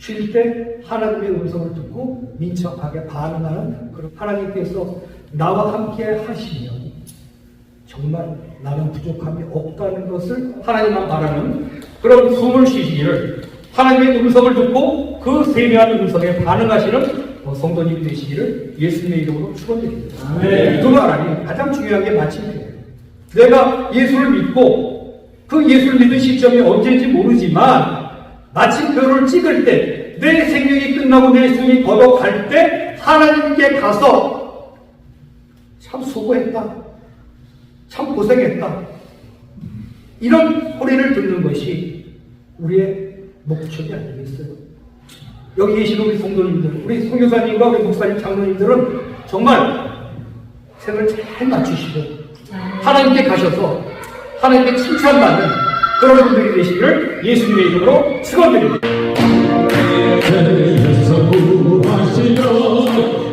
쉴 때 하나님의 음성을 듣고 민첩하게 반응하는 그런 하나님께서 나와 함께 하시면 정말 나는 부족함이 없다는 것을 하나님만 바라는 그런 숨을 쉬시기를, 하나님의 음성을 듣고 그 세미한 음성에 반응하시는 성도님이 되시기를 예수님의 이름으로 축원드립니다. 두 말이 가장 중요한 게 마침표예요. 내가 예수를 믿고 그 예수를 믿은 시점이 언제인지 모르지만 마침표를 찍을 때, 내 생명이 끝나고 내 숨이 걷어갈 때 하나님께 가서 참 수고했다, 참 고생했다, 이런 소리를 듣는 것이 우리의 목적이 아니겠어요? 여기 계시는 우리 성도님들, 우리 선교사님과 우리 목사님, 장로님들은 정말 생을 잘 맞추시고 하나님께 가셔서 하나님께 칭찬받는 그런 분들이 되시기를 예수님의 이름으로 축원드립니다.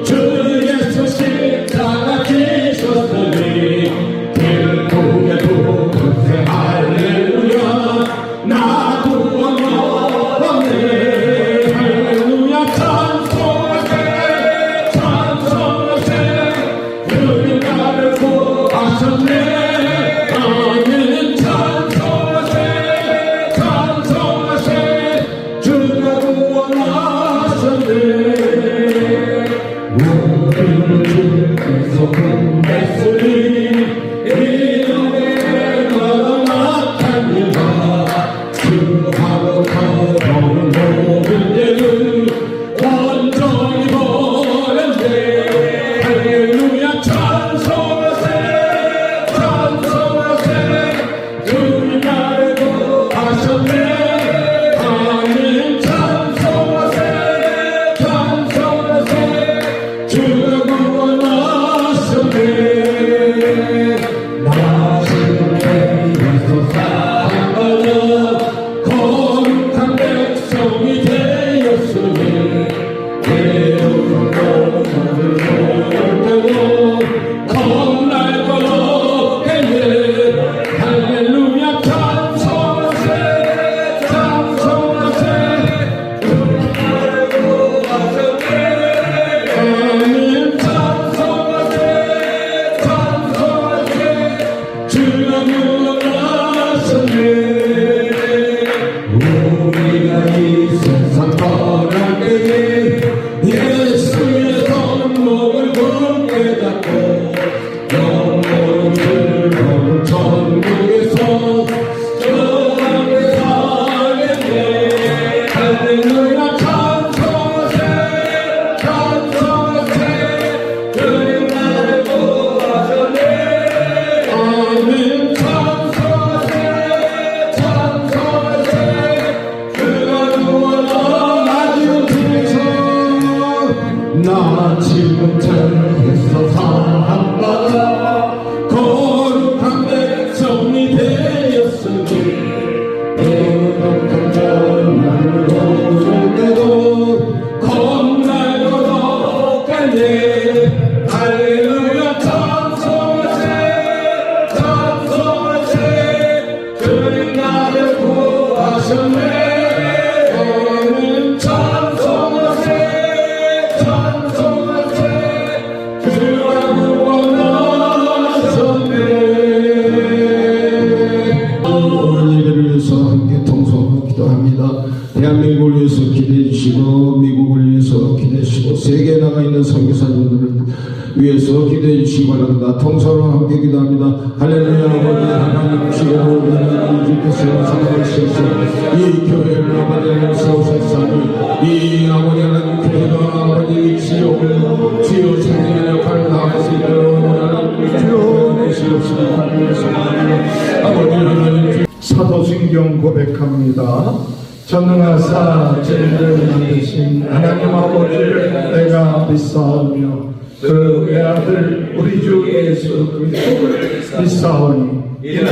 주 예수 십자가 지셨으니 길고개 도세 할렐루야 나 구원 얻었네 할렐루야 찬송하세 찬송하세 주님 나를 구하셨네 아멘 찬송하세 찬송하세 주가 구원하셨네 우리는 주께서 끝냈으니 이름에 나가 나타니라 주하고 더러운 모든 죄를 완전히 버렸네 할렐루야 찬송하세 찬송하세 주님 나를 구하셨네 아멘 찬송하세 찬송하세 주가 구원하셨네 나 신에서 사랑받아 거룩한 백성이 되었으니 외로운 것을 모를 때도 겁날 것 없겠네 할렐루야 찬송하세 찬송하세 주님 나를 구하셨네 아멘 찬송하세 찬송하세 주가 구원하셨네 우리가 이 세상 떠날 때에 예수의 손목을 굳게 잡고 영원히 즐거운 천국에서 저 함께 살겠네 할렐루야 찬송하세 찬송하세 주님 나를 구하셨네 아멘 찬송하세 찬송하세 주가 구원하시는 주께서 나 지금 천국에서 사랑받아 거룩한 백성이 되었으니 어떤 전날을 오실 때도 겁날 것 없겠네 할렐루야 찬송하세 찬송하세 주님 나를 구하셨네 아멘 찬송하세 찬송하세 주가 구원하셨네 오늘 예배를 위해서 함께 통성으로 기도합니다. 대한민국을 위해서 기도해 주시고 미국을 위해서 기도해 주시고 세계에 나가 있는 선교사님들을 위해서 기도해 주시기 바랍니다. 통성으로 함께 기도합니다. 할렐루야 아버지 하나님 주여 주께서 살아가시옵소서 이 교회를 아버지 하나님 세우셨사니 이 아버지 하나님 교회가 아버지 지옥을 주여 생명의 역할을 다할 수 있도록 하나님 주여 내시옵소서 아버지 하나님 사도신경 고백합니다. 전능하사 죄를 만드신 하나님 아버지를 내가 믿사오며 그 외아들 우리 주 예수 그리스도를 믿사오니 이는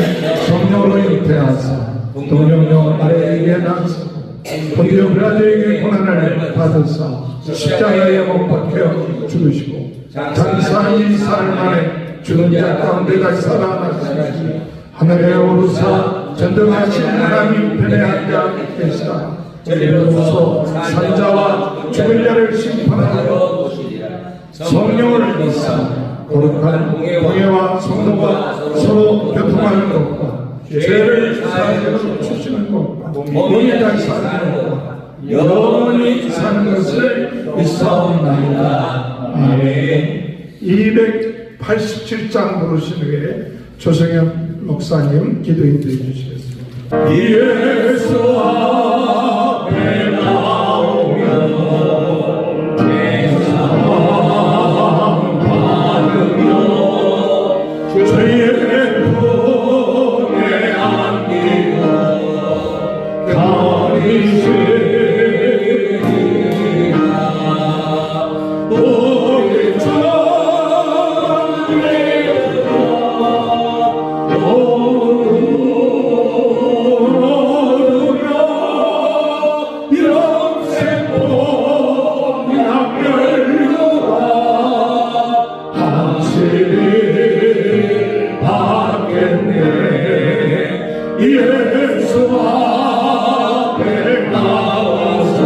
성령으로 잉태하사 동령녀 나에게 낳으사 본디오 빌라도에게 고난을 받으사 십자가에 못 박혀 죽으시고 장사 2살 만에 죽은 자 가운데 다시 살아나시니 하늘에 오르사 전등하신 하나님 편에 앉아 계시다 이로써 산자와 죽은 자를 심판하여 성령을 믿사 거룩한 공예와 성도가 서로 교통하는 것과 죄를 사하여 주시는 것과 몸이 다시 사는 것과 영원히 사는 것을 믿사옵나이다. 아멘. 287장 부르신 후에 조성현 목사님 기도 인도해 주시겠습니다. 예수 앞에 나오며 죄사함 받으며 주의 품에 안기고 가리시리라. 우리 예수 앞에 나와서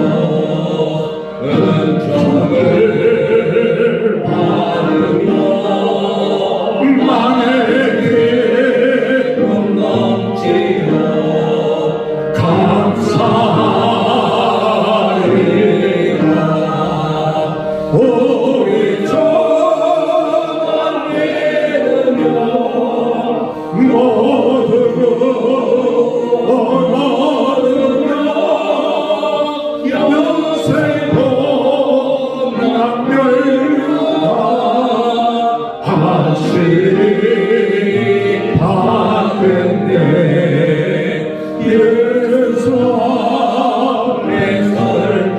은총을 받으며 만에게 넘치며 감사하리라. 우리 정만 믿으며 예수 앞에 설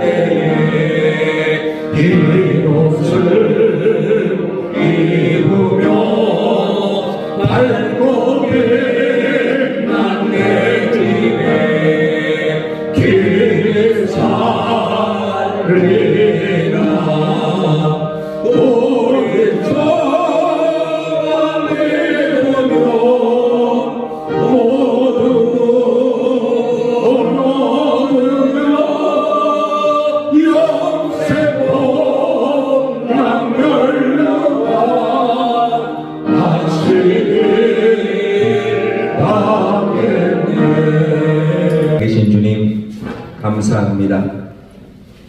때에 흰 옷을 입으며 발고개 난 내 집에 길 살리라. 우리 정만 믿으며 계신 주님 감사합니다.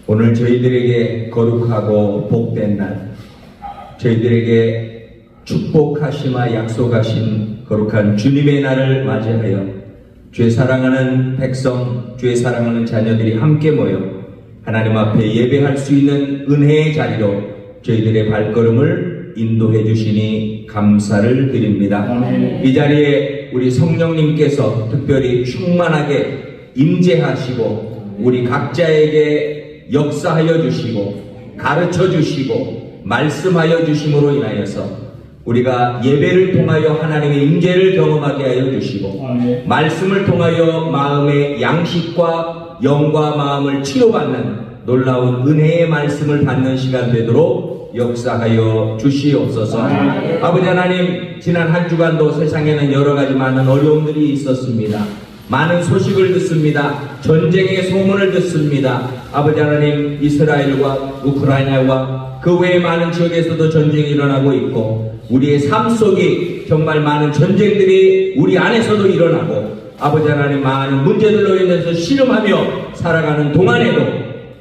오늘 저희들에게 거룩하고 복된 날, 저희들에게 축복하시마 약속하신 거룩한 주님의 날을 맞이하여 주의 사랑하는 백성, 주의 사랑하는 자녀들이 함께 모여 하나님 앞에 예배할 수 있는 은혜의 자리로 저희들의 발걸음을 인도해 주시니 감사를 드립니다. 이 자리에 우리 성령님께서 특별히 충만하게 임재하시고 우리 각자에게 역사하여 주시고 가르쳐 주시고 말씀하여 주심으로 인하여서 우리가 예배를 통하여 하나님의 임재를 경험하게 하여 주시고 말씀을 통하여 마음의 양식과 영과 마음을 치료받는 놀라운 은혜의 말씀을 받는 시간 되도록 역사하여 주시옵소서. 아버지 하나님, 지난 한 주간도 세상에는 여러 가지 많은 어려움들이 있었습니다. 많은 소식을 듣습니다. 전쟁의 소문을 듣습니다. 아버지 하나님, 이스라엘과 우크라이나와 그 외의 많은 지역에서도 전쟁이 일어나고 있고 우리의 삶 속에 정말 많은 전쟁들이 우리 안에서도 일어나고 아버지 하나님 많은 문제들로 인해서 씨름하며 살아가는 동안에도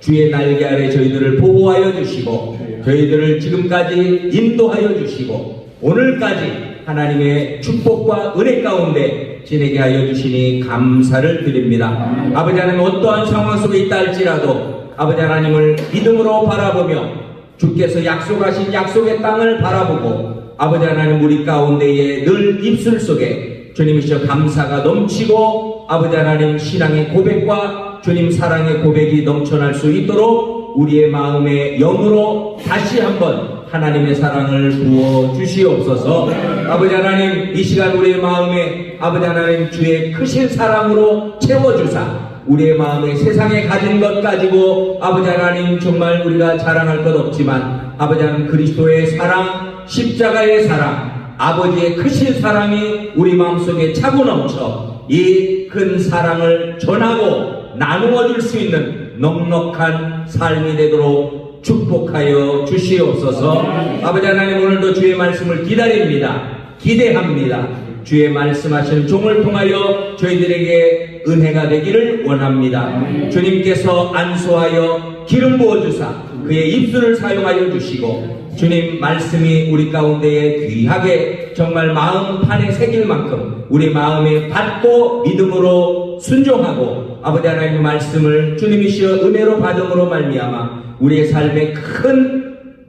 주의 날개 아래 저희들을 보호하여 주시고 저희들을 지금까지 인도하여 주시고 오늘까지 하나님의 축복과 은혜 가운데 지내게 하여 주시니 감사를 드립니다. 아버지 하나님, 어떠한 상황 속에 있다 할지라도 아버지 하나님을 믿음으로 바라보며 주께서 약속하신 약속의 땅을 바라보고 아버지 하나님 우리 가운데에 늘 입술 속에 주님이시여 감사가 넘치고 아버지 하나님 신앙의 고백과 주님 사랑의 고백이 넘쳐날 수 있도록 우리의 마음의 영으로 다시 한번 하나님의 사랑을 부어 주시옵소서. 아버지 하나님, 이 시간 우리의 마음에 아버지 하나님 주의 크신 사랑으로 채워주사 우리의 마음에 세상에 가진 것 가지고 아버지 하나님 정말 우리가 자랑할 것 없지만 아버지 하나님 그리스도의 사랑, 십자가의 사랑, 아버지의 크신 사랑이 우리 마음속에 차고 넘쳐 이 큰 사랑을 전하고 나누어 줄 수 있는 넉넉한 삶이 되도록 축복하여 주시옵소서. 아버지 하나님, 오늘도 주의 말씀을 기다립니다. 기대합니다. 주의 말씀하시는 종을 통하여 저희들에게 은혜가 되기를 원합니다. 주님께서 안수하여 기름 부어주사 그의 입술을 사용하여 주시고, 주님 말씀이 우리 가운데에 귀하게 정말 마음판에 새길 만큼 우리 마음에 받고 믿음으로 순종하고, 아버지 하나님의 말씀을 주님이시여 은혜로 받음으로 말미암아 우리의 삶에 큰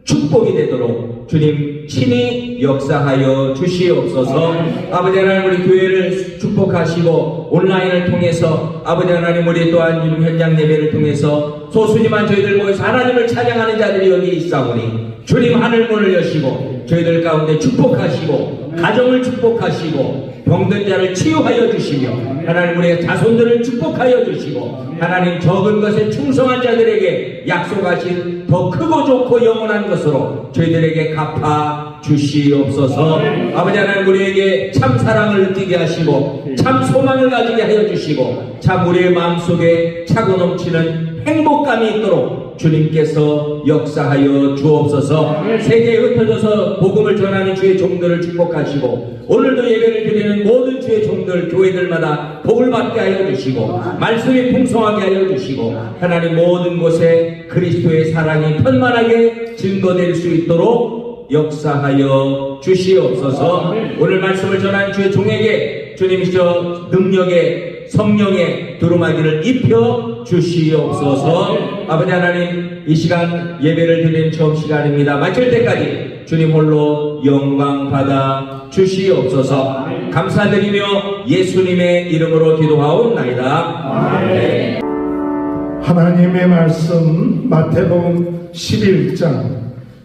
축복이 되도록 주님 친히 역사하여 주시옵소서. 아버지 하나님, 우리 교회를 축복하시고 온라인을 통해서 아버지 하나님, 우리 또한 주님 현장 예배를 통해서 소수지만 저희들 모여서 하나님을 찬양하는 자들이 여기 있사오니 주님 하늘 문을 여시고 저희들 가운데 축복하시고 가정을 축복하시고 병든 자를 치유하여 주시며 하나님, 우리의 자손들을 축복하여 주시고 하나님, 적은 것에 충성한 자들에게 약속하신 더 크고 좋고 영원한 것으로 저희들에게 갚아 주시옵소서. 아버지 하나님, 우리에게 참 사랑을 느끼게 하시고 참 소망을 가지게 하여 주시고 참 우리의 마음속에 차고 넘치는 행복감이 있도록 주님께서 역사하여 주옵소서. 세계에 흩어져서 복음을 전하는 주의 종들을 축복하시고 오늘도 예배를 드리는 모든 주의 종들, 교회들마다 복을 받게 하여 주시고 말씀이 풍성하게 하여 주시고 하나님, 모든 곳에 그리스도의 사랑이 편만하게 증거될 수 있도록 역사하여 주시옵소서. 오늘 말씀을 전한 주의 종에게 주님이시여 능력의 성령의 두루마기를 입혀 주시옵소서. 아버지 하나님, 이 시간 예배를 드리는 처음 시간입니다. 마칠 때까지 주님 홀로 영광 받아 주시옵소서. 감사드리며 예수님의 이름으로 기도하옵나이다. 아멘. 하나님의 말씀 마태복음 11장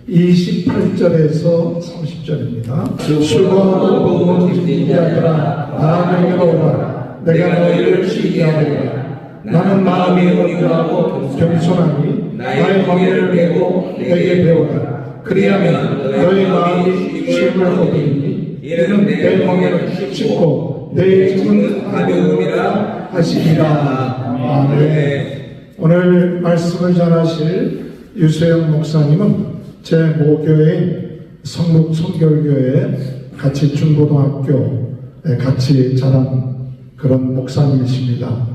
28절에서 30절입니다. 수고하고 무거운 짐진 자들아 나 내게로 오라. 내가 너희를 쉬게 하리라. 나는 마음이 온유하고 겸손하니 나의 멍에를 메고 내게 배우라. 그리하면 너희 마음이 쉼을 얻으리니 이는 내 멍에를 씻고 내 짐은 가벼움이라 하시리라. 아멘. 오늘 말씀을 전하실 유소영 목사님은 제 모교회인 성북 성결교회 같이 중고등학교에 같이 자란 그런 목사님이십니다.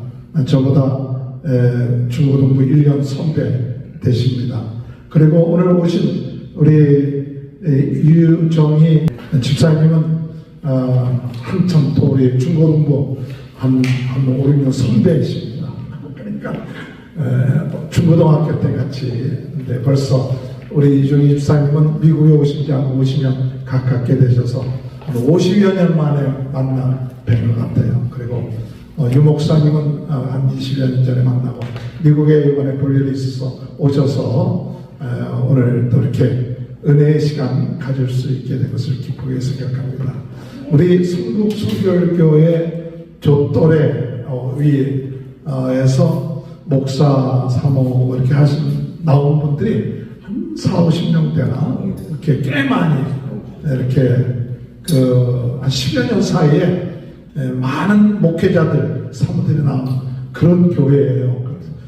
저보다 중고등부 1년 선배 되십니다. 그리고 오늘 오신 우리 유정희 집사님은 한참 또 우리 중고등부 한 5, 6년 선배이십니다. 그러니까 중고등학교 때 같이, 근데 벌써 우리 유정희 집사님은 미국에 오신 지 한 50년 가깝게 되셔서 50여 년 만에 만나 뵌 것 같아요. 그리고 유 목사님은 한 20여 년 전에 만나고 미국에 이번에 볼 일이 있어서 오셔서 오늘 또 이렇게 은혜의 시간 가질 수 있게 된 것을 기쁘게 생각합니다. 우리 성북 성결교회 조또래 위에서 목사, 사모 이렇게 나온 분들이 한 4, 50명대나 이렇게 꽤 많이 이렇게 한 10여 년 사이에 많은 목회자들, 사모들이 나온 그런 교회예요.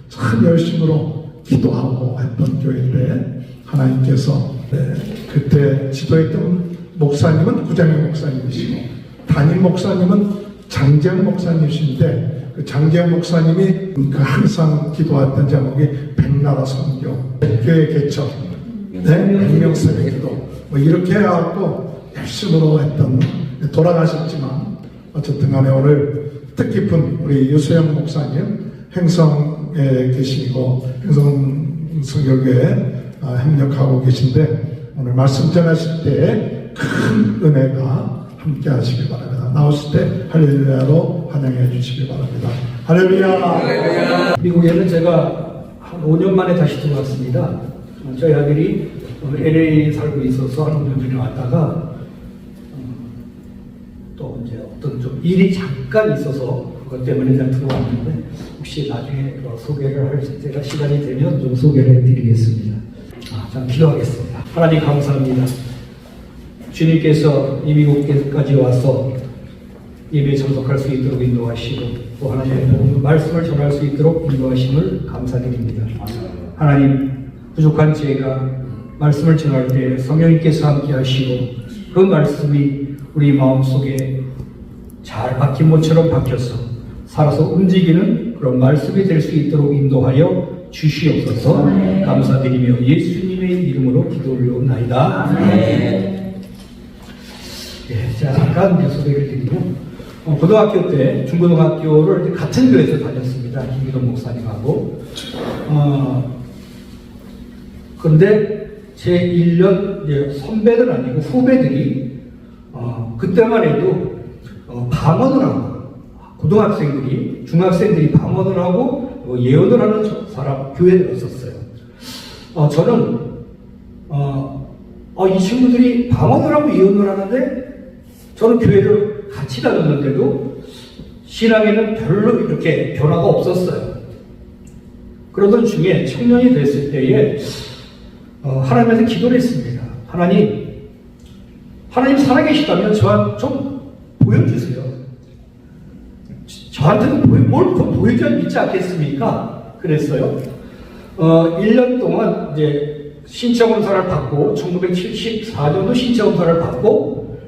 참 열심으로 기도하고 했던 교회인데 하나님께서 그때 지도했던 목사님은 구장현 목사님이시고 담임 목사님은 장재영 목사님이신데 그 장재영 목사님이 항상 기도했던 제목이 백나라 선교, 교회 개척, 100명 세례 기도 뭐 이렇게 해갖고 열심으로 했던, 돌아가셨지만 어쨌든 간에 오늘 뜻깊은 우리 유소영 목사님 행성에 계시고 행성 성결교회에 협력하고 계신데 오늘 말씀 전하실 때 큰 은혜가 함께 하시기 바랍니다. 나오실 때 할렐루야로 환영해 주시기 바랍니다. 할렐루야. 미국에는 제가 한 5년 만에 다시 들어왔습니다. 저희 아들이 LA에 살고 있어서 한 5년 전에 왔다가 또 이제 어떤 좀 일이 잠깐 있어서 그것 때문에 제가 들어왔는데 혹시 나중에 소개를 할 때가 시간이 되면 좀 소개를 해드리겠습니다. 자, 기도하겠습니다. 하나님 감사합니다. 주님께서 이 미국까지 와서 예배에 참석할 수 있도록 인도하시고 또 하나님의 복음 말씀을 전할 수 있도록 인도하심을 감사드립니다. 하나님, 부족한 제가 말씀을 전할 때 성령님께서 함께 하시고 그 말씀이 우리 마음속에 잘 박힌 못처럼 박혀서 살아서 움직이는 그런 말씀이 될 수 있도록 인도하여 주시옵소서. 감사드리며 예수님의 이름으로 기도 올려옵나이다. 네, 제가 잠깐 이제 소개를 드리고 고등학교 때 중고등학교를 같은 교회에서 다녔습니다. 김기동 목사님하고. 그런데 제 1년 이제 선배들 아니고 후배들이 그때만 해도 방언을 하고 고등학생들이 중학생들이 방언을 하고 예언을 하는 사람 교회였었어요. 저는 이 친구들이 방언을 하고 예언을 하는데 저는 교회를 같이 다녔는데도 신앙에는 별로 이렇게 변화가 없었어요. 그러던 중에 청년이 됐을 때에 하나님한테 기도를 했습니다. 하나님 살아계시다면 저한테 좀 보여주세요. 저한테는 뭘 더 보여줘야 믿지 않겠습니까? 그랬어요. 1년 동안 이제 신체검사를 받고 1974년도 신체검사를 받고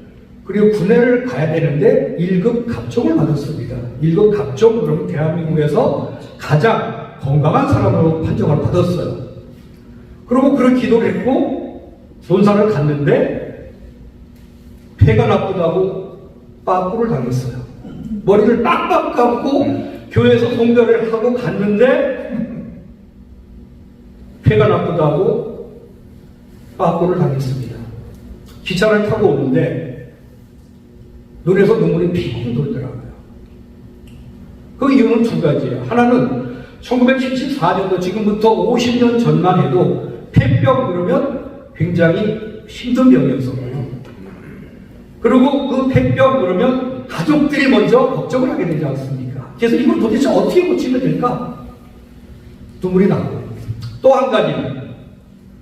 그리고 군대를 가야 되는데 1급 갑종을 받았습니다. 1급 갑종 그러면 대한민국에서 가장 건강한 사람으로 판정을 받았어요. 그리고 그런 기도를 했고 논산을 갔는데 폐가 나쁘다고 빠꾸를 당했어요. 머리를 빡빡 감고 교회에서 송별을 하고 갔는데 폐가 나쁘다고 빠꾸를 당했습니다. 기차를 타고 오는데 눈에서 눈물이 핑 돌더라고요. 그 이유는 두 가지예요. 하나는 1974년도 지금부터 50년 전만 해도 폐병 그러면 굉장히 힘든 병이었어요. 그리고 그 폐병 그러면 가족들이 먼저 걱정을 하게 되지 않습니까? 그래서 이걸 도대체 어떻게 고치면 될까? 눈물이 나고 또 한 가지는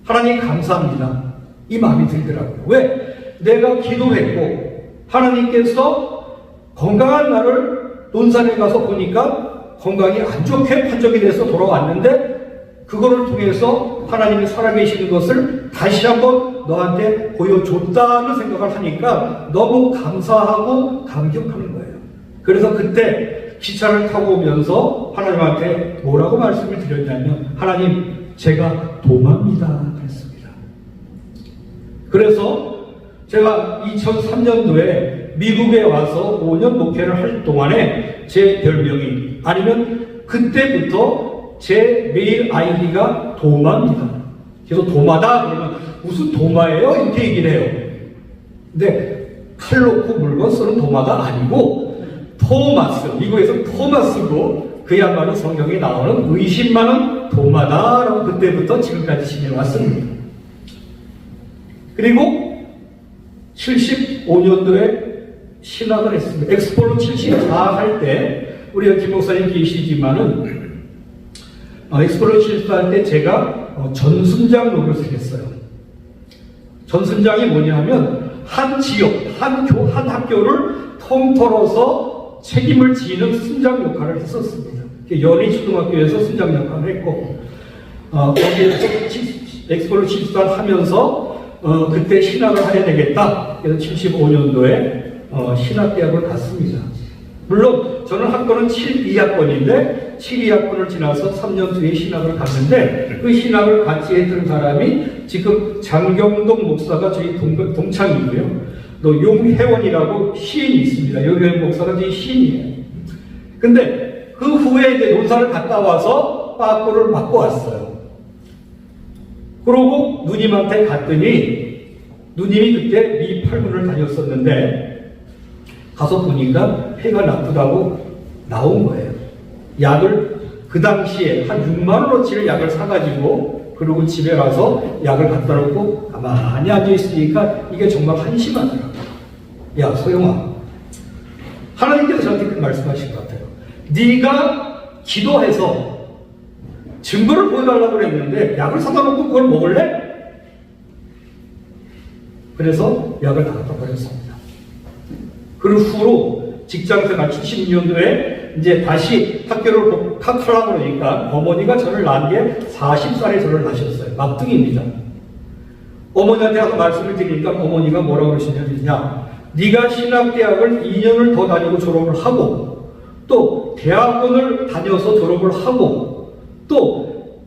하나님 감사합니다. 이 마음이 들더라고요. 왜? 내가 기도했고 하나님께서 건강한 나를 논산에 가서 보니까 건강이 안 좋게 판정이 돼서 돌아왔는데 그거를 통해서 하나님이 살아계시는 것을 다시 한번 너한테 보여줬다는 생각을 하니까 너무 감사하고 감격하는 거예요. 그래서 그때 기차를 타고 오면서 하나님한테 뭐라고 말씀을 드렸냐면 하나님 제가 도마입니다 그랬습니다. 그래서 제가 2003년도에 미국에 와서 5년 목회를 할 동안에 제 별명이 아니면 그때부터 제 메일 아이디가 도마입니다. 그래서 도마다 그러면 무슨 도마예요? 이렇게 얘기를 해요. 근데 칼 놓고 물건 쓰는 도마가 아니고 토마스, 미국에서 토마스고 그야말로 성경에 나오는 의심 많은 도마다라고 그때부터 지금까지 지내왔습니다. 그리고 75년도에 신학을 했습니다. 엑스폴로 74 할 때 우리 김 목사님 계시지만은 엑스폴로 74 할 때 제가 전순장 노릇을 했어요. 전순장이 뭐냐 하면 한 지역, 한 학교를 통틀어서 책임을 지는 순장 역할을 했었습니다. 연희초등학교에서 순장 역할을 했고 거기에서 엑스폴로 74 하면서 그때 신학을 해야 되겠다. 그래서 75년도에 신학대학을 갔습니다. 물론 저는 학번은 72학번인데 72학번을 지나서 3년 뒤에 신학을 갔는데 그 신학을 같이 했던 사람이 지금 장경동 목사가 저희 동창이고요. 또 용혜원이라고 시인이 있습니다. 용혜원 목사가 저희 시인이에요. 근데 그 후에 이제 논산을 갔다 와서 빠꾸를 맞고 왔어요. 그러고 누님한테 갔더니 누님이 그때 미 8군을 다녔었는데 가서 보니까 폐가 나쁘다고 나온 거예요. 약을 그 당시에 한 6만원어치를 약을 사가지고 그러고 집에 가서 약을 갖다 놓고 가만히 앉아있으니까 이게 정말 한심하더라고요. 야 소영아, 하나님께서 저한테 그 말씀하신 것 같아요. 네가 기도해서 증거를 보여달라고 그랬는데 약을 사다 놓고 그걸 먹을래? 그래서 약을 다 갖다 버렸습니다. 그 후로 직장생활 70년도에 이제 다시 학교를 복학하려고 그러니까 어머니가 저를 낳은 게 40살에 저를 낳으셨어요. 막둥이입니다. 어머니한테 가서 말씀을 드리니까 어머니가 뭐라고 그러시냐면요. 네가 신학대학을 2년을 더 다니고 졸업을 하고 또 대학원을 다녀서 졸업을 하고 또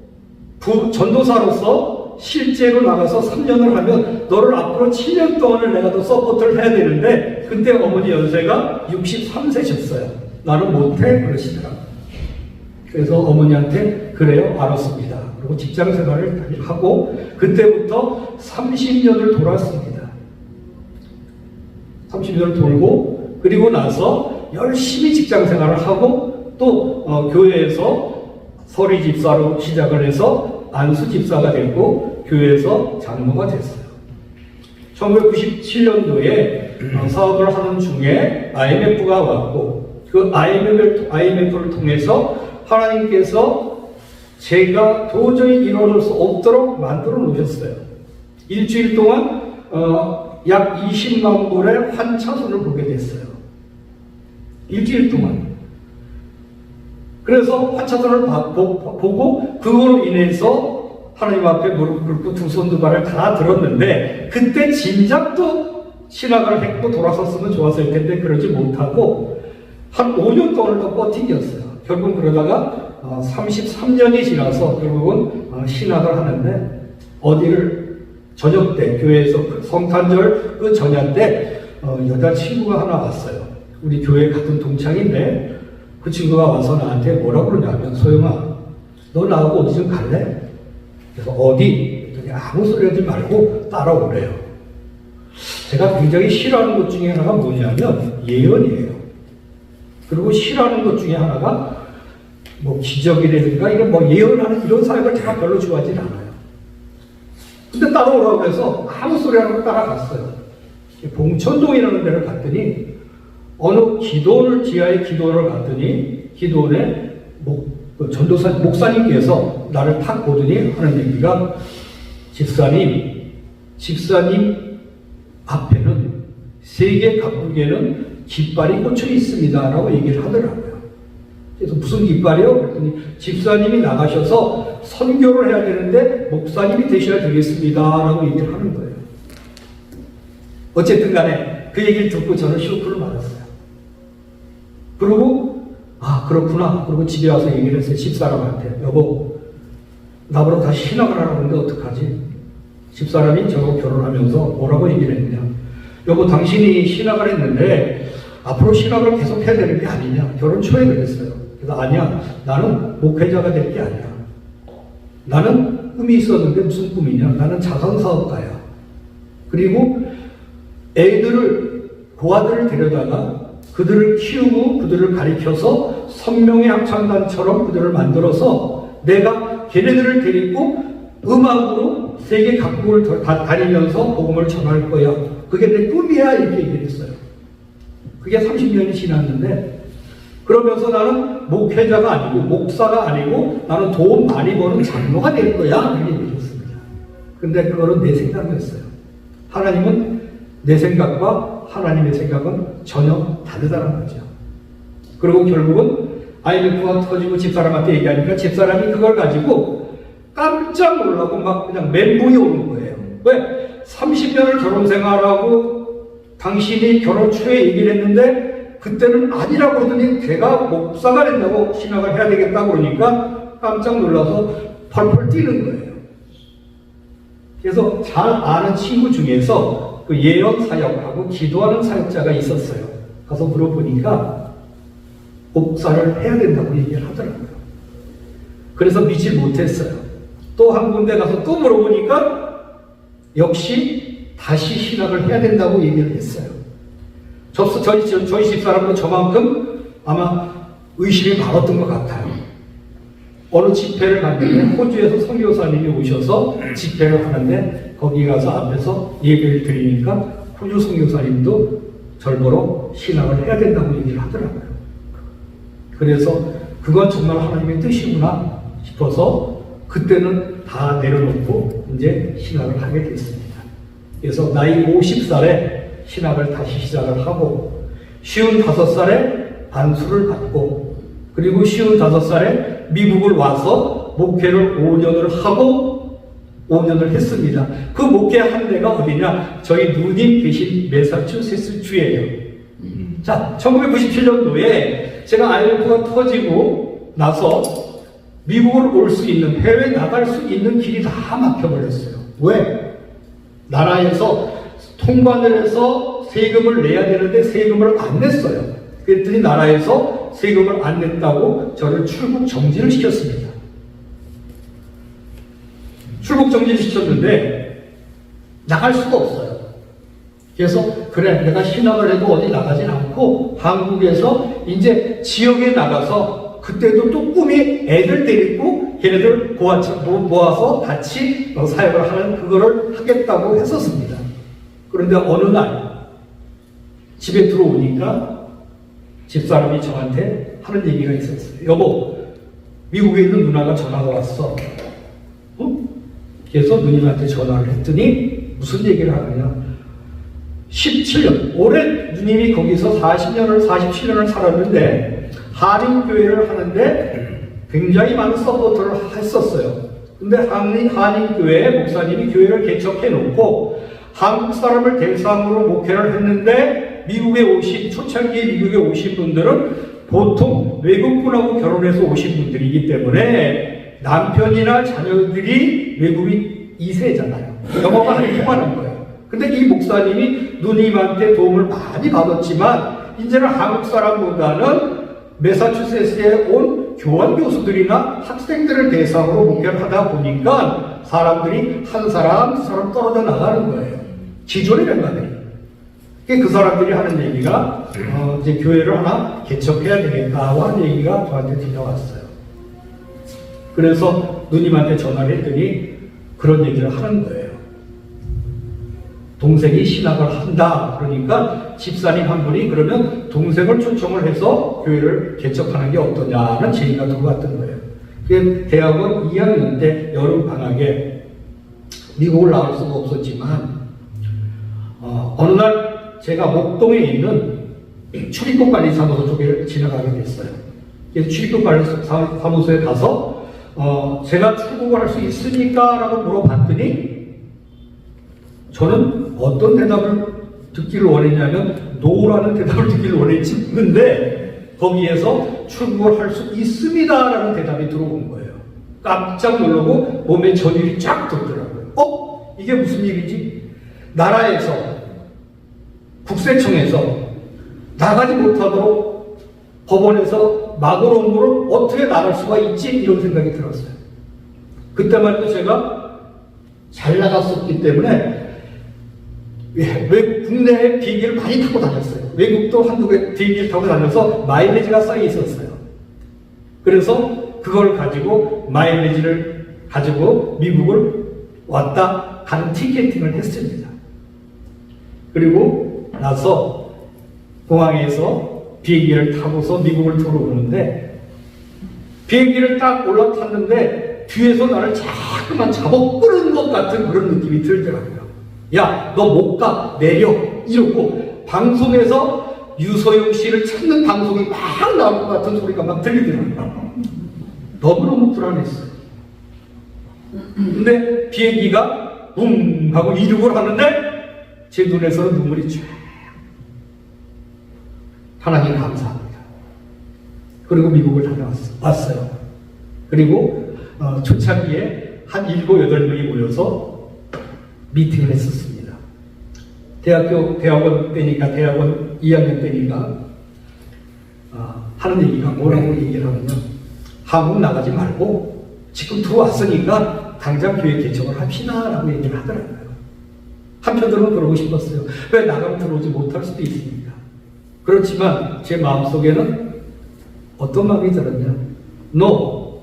전도사로서 실제로 나가서 3년을 하면 너를 앞으로 7년 동안을 내가 더 서포트를 해야 되는데 그때 어머니 연세가 63세셨어요. 나는 못해 그러시더라고요. 그래서 어머니한테 그래요 알았습니다. 그리고 직장생활을 하고 그때부터 30년을 돌았습니다. 30년을 돌고 그리고 나서 열심히 직장생활을 하고 또 교회에서 서리 집사로 시작을 해서 안수 집사가 됐고 교회에서 장로가 됐어요. 1997년도에 사업을 하는 중에 IMF가 왔고 그 IMF를 통해서 하나님께서 제가 도저히 이뤄낼 수 없도록 만들어 놓으셨어요. 일주일 동안 약 20만 불의 환차손을 보게 됐어요. 일주일 동안. 그래서 환차손을 보고 그거로 인해서 하나님 앞에 무릎 꿇고 두 손 두 발을 다 들었는데 그때 진작도 신학을 했고 돌아섰으면 좋았을 텐데 그러지 못하고 한 5년 동안을 더 버티겼어요. 결국 그러다가 33년이 지나서 결국은 신학을 하는데 어디를 저녁 때 교회에서 성탄절 그 전야 때 여자친구가 하나 왔어요. 우리 교회 같은 동창인데 그 친구가 와서 나한테 뭐라고 그러냐면 소영아 너 나하고 어디 좀 갈래? 그래서 어디? 그랬더니 아무 소리 하지 말고 따라오래요. 제가 굉장히 싫어하는 것 중에 하나가 뭐냐면 예언이에요. 그리고 싫어하는 것 중에 하나가 뭐 기적이라든가 이런 뭐 예언하는 이런 사역을 제가 별로 좋아하진 않아요. 근데 따라오라고 해서 아무 소리 안 하고 따라갔어요. 봉천동이라는 데를 갔더니 어느 기도원을 지하에 기도원을 갔더니 기도원에 전도사 목사님께서 나를 탁 보더니 하는 얘기가 집사님 앞에는 세계 각국에는 깃발이 꽂혀 있습니다 라고 얘기를 하더라고요. 그래서 무슨 깃발이요? 그랬더니 집사님이 나가셔서 선교를 해야 되는데 목사님이 되셔야 되겠습니다 라고 얘기를 하는 거예요. 어쨌든 간에 그 얘기를 듣고 저는 쇼크를 받았어요. 그리고 그렇구나. 그리고 집에 와서 얘기를 했어요. 집사람한테. 여보, 나보고 다시 신학을 하라고 하는데 어떡하지? 집사람이 저하고 결혼하면서 뭐라고 얘기를 했냐. 여보, 당신이 신학을 했는데 앞으로 신학을 계속 해야 되는 게 아니냐. 결혼 초에 그랬어요. 그래서 아니야. 나는 목회자가 될 게 아니야. 나는 꿈이 있었는데 무슨 꿈이냐. 나는 자선사업가야. 그리고 고아들을 데려다가 그들을 키우고 그들을 가리켜서 선명의 합창단처럼 그들을 만들어서 내가 걔네들을 데리고 음악으로 세계 각국을 다니면서 복음을 전할 거야. 그게 내 꿈이야. 이렇게 얘기를 했어요. 그게 30년이 지났는데 그러면서 나는 목회자가 아니고 목사가 아니고 나는 돈 많이 버는 장로가 될 거야. 이렇게 얘기했습니다. 근데 그거는 내 생각이었어요. 하나님은 내 생각과 하나님의 생각은 전혀 다르다는 거죠. 그리고 결국은 IMF가 터지고 집사람한테 얘기하니까 집사람이 그걸 가지고 깜짝 놀라고 막 그냥 멘붕이 오는 거예요. 왜? 30년을 결혼 생활하고 당신이 결혼 초에 얘기를 했는데 그때는 아니라고 하더니 걔가 목사가 된다고 신학을 해야 되겠다고 그러니까 깜짝 놀라서 펄펄 뛰는 거예요. 그래서 잘 아는 친구 중에서 그 예언 사역하고 기도하는 사역자가 있었어요. 가서 물어보니까 목사를 해야 된다고 얘기를 하더라고요. 그래서 믿지 못했어요. 또 한 군데 가서 또 물어보니까 역시 다시 신학을 해야 된다고 얘기를 했어요. 저희 집사람도 저만큼 아마 의심이 많았던 것 같아요. 어느 집회를 갔는데 호주에서 선교사님이 오셔서 집회를 하는데 거기 가서 앞에서 예배를 드리니까 호주 선교사님도 절 보러 신학을 해야 된다고 얘기를 하더라고요. 그래서 그건 정말 하나님의 뜻이구나 싶어서 그때는 다 내려놓고 이제 신학을 하게 됐습니다. 그래서 나이 50살에 신학을 다시 시작을 하고 55살에 반수를 받고 그리고 55살에 미국을 와서 목회를 5년을 하고 5년을 했습니다. 그 목회 한 데가 어디냐? 저희 누님 계신 매사추세츠 주예요. 자, 1997년도에 제가 IMF가 터지고 나서 미국을 올 수 있는, 해외 나갈 수 있는 길이 다 막혀버렸어요. 왜? 나라에서 통관을 해서 세금을 내야 되는데 세금을 안 냈어요. 그랬더니 나라에서 세금을 안 냈다고 저를 출국 정지를 시켰습니다. 출국 정지를 시켰는데 나갈 수가 없어요. 그래서 그래 내가 신학을 해도 어디 나가진 않고 한국에서 이제 지역에 나가서 그때도 또 꿈이 애들 데리고 걔네들 모아서 같이 사역을 하는 그거를 하겠다고 했었습니다. 그런데 어느 날 집에 들어오니까 집사람이 저한테 하는 얘기가 있었어요. 여보, 미국에 있는 누나가 전화가 왔어. 그래서 누님한테 전화를 했더니 무슨 얘기를 하느냐. 17년, 올해 누님이 거기서 47년을 살았는데 한인교회를 하는데 굉장히 많은 서포트를 했었어요. 근데 한인교회 목사님이 교회를 개척해 놓고 한국 사람을 대상으로 목회를 했는데 초창기에 미국에 오신 분들은 보통 외국분하고 결혼해서 오신 분들이기 때문에 남편이나 자녀들이 외국인 2세잖아요. 영어가 안 통하는 거예요. 근데 이 목사님이 누님한테 도움을 많이 받았지만 이제는 한국 사람보다는 매사추세츠에 온 교환 교수들이나 학생들을 대상으로 목회를 하다 보니까 사람들이 한 사람, 두 사람 떨어져 나가는 거예요. 기존의 멤버들이. 그 사람들이 하는 얘기가 이제 교회를 하나 개척해야 되겠다고 하는 얘기가 저한테 들려왔어요. 그래서 누님한테 전화를 했더니 그런 얘기를 하는 거예요. 동생이 신학을 한다. 그러니까 집사님 한 분이 그러면 동생을 초청을 해서 교회를 개척하는 게 어떠냐는 제의가 들어왔던 거예요. 그게 대학원 2학년 때 여름방학에 미국을 나올 수가 없었지만 어느 날 제가 목동에 있는 출입국관리사무소 쪽에 지나가게 됐어요. 그래서 출입국관리사무소에 가서 제가 출국을 할 수 있습니까? 라고 물어봤더니 저는 어떤 대답을 듣기를 원했냐면 노라는 대답을 듣기를 원했는데 거기에서 출국을 할 수 있습니다 라는 대답이 들어온 거예요. 깜짝 놀라고 몸에 전율이 쫙 돋더라고요. 이게 무슨 일이지? 나라에서 국세청에서 나가지 못하도록 법원에서 막으로물을 어떻게 나갈 수가 있지? 이런 생각이 들었어요. 그때만 해도 제가 잘 나갔었기 때문에 국내에 비행기를 많이 타고 다녔어요. 외국도 한두 개 비행기를 타고 다녀서 마일리지가 쌓여 있었어요. 그래서 그걸 가지고 마일리지를 가지고 미국을 왔다 가는 티켓팅을 했습니다. 그리고 나서 공항에서 비행기를 타고서 미국을 들어오는데 비행기를 딱 올라탔는데 뒤에서 나를 자꾸만 잡아끄는 것 같은 그런 느낌이 들더라고요. 야, 너 못 가, 내려 이러고 방송에서 유소영 씨를 찾는 방송이 막 나올 것 같은 소리가 막 들리더라고요. 너무너무 불안했어요. 근데 비행기가 붕 하고 이륙을 하는데 제 눈에서는 눈물이 쫙. 하나님 감사합니다. 그리고 미국을 다녀왔어요. 그리고 초창기에 한 7, 8명이 모여서 미팅을 했었습니다. 대학원 때니까, 대학원 2학년 때니까 하는 얘기가 뭐라고 얘기를 하면 한국 나가지 말고 지금 들어왔으니까 당장 교회 개척을 합시다 라고 얘기를 하더라고요. 한편으로는 그러고 싶었어요. 왜 나가면 들어오지 못할 수도 있으니까. 그렇지만 제 마음속에는 어떤 마음이 들었냐? 너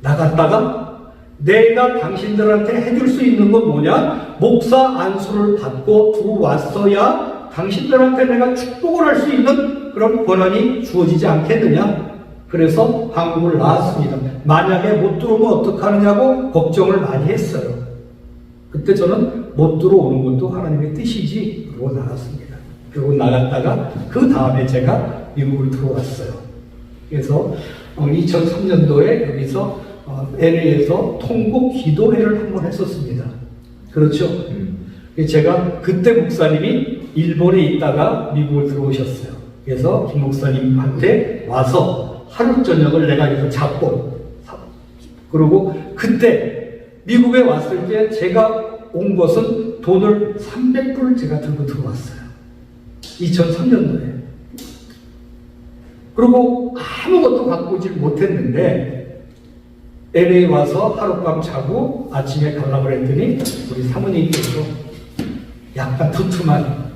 나갔다가 내가 당신들한테 해줄 수 있는 건 뭐냐? 목사 안수를 받고 들어왔어야 당신들한테 내가 축복을 할 수 있는 그런 권한이 주어지지 않겠느냐? 그래서 한국을 나왔습니다. 만약에 못 들어오면 어떡하느냐고 걱정을 많이 했어요. 그때 저는 못 들어오는 것도 하나님의 뜻이지 그러고 나갔습니다. 그리고 나갔다가 그 다음에 제가 미국을 들어왔어요. 그래서 2003년도에 여기서 LA에서 통곡 기도회를 한번 했었습니다. 그렇죠? 제가 그때 목사님이 일본에 있다가 미국을 들어오셨어요. 그래서 김 목사님한테 와서 하루 저녁을 내가 여기서 잡고, 그리고 그때 미국에 왔을 때 제가 온 것은 돈을 300불을 제가 들고 들어왔어요. 2003년도에. 그리고 아무것도 갖고 오질 못했는데 LA 와서 하룻밤 자고 아침에 가려고 했더니 우리 사모님께서 약간 두툼한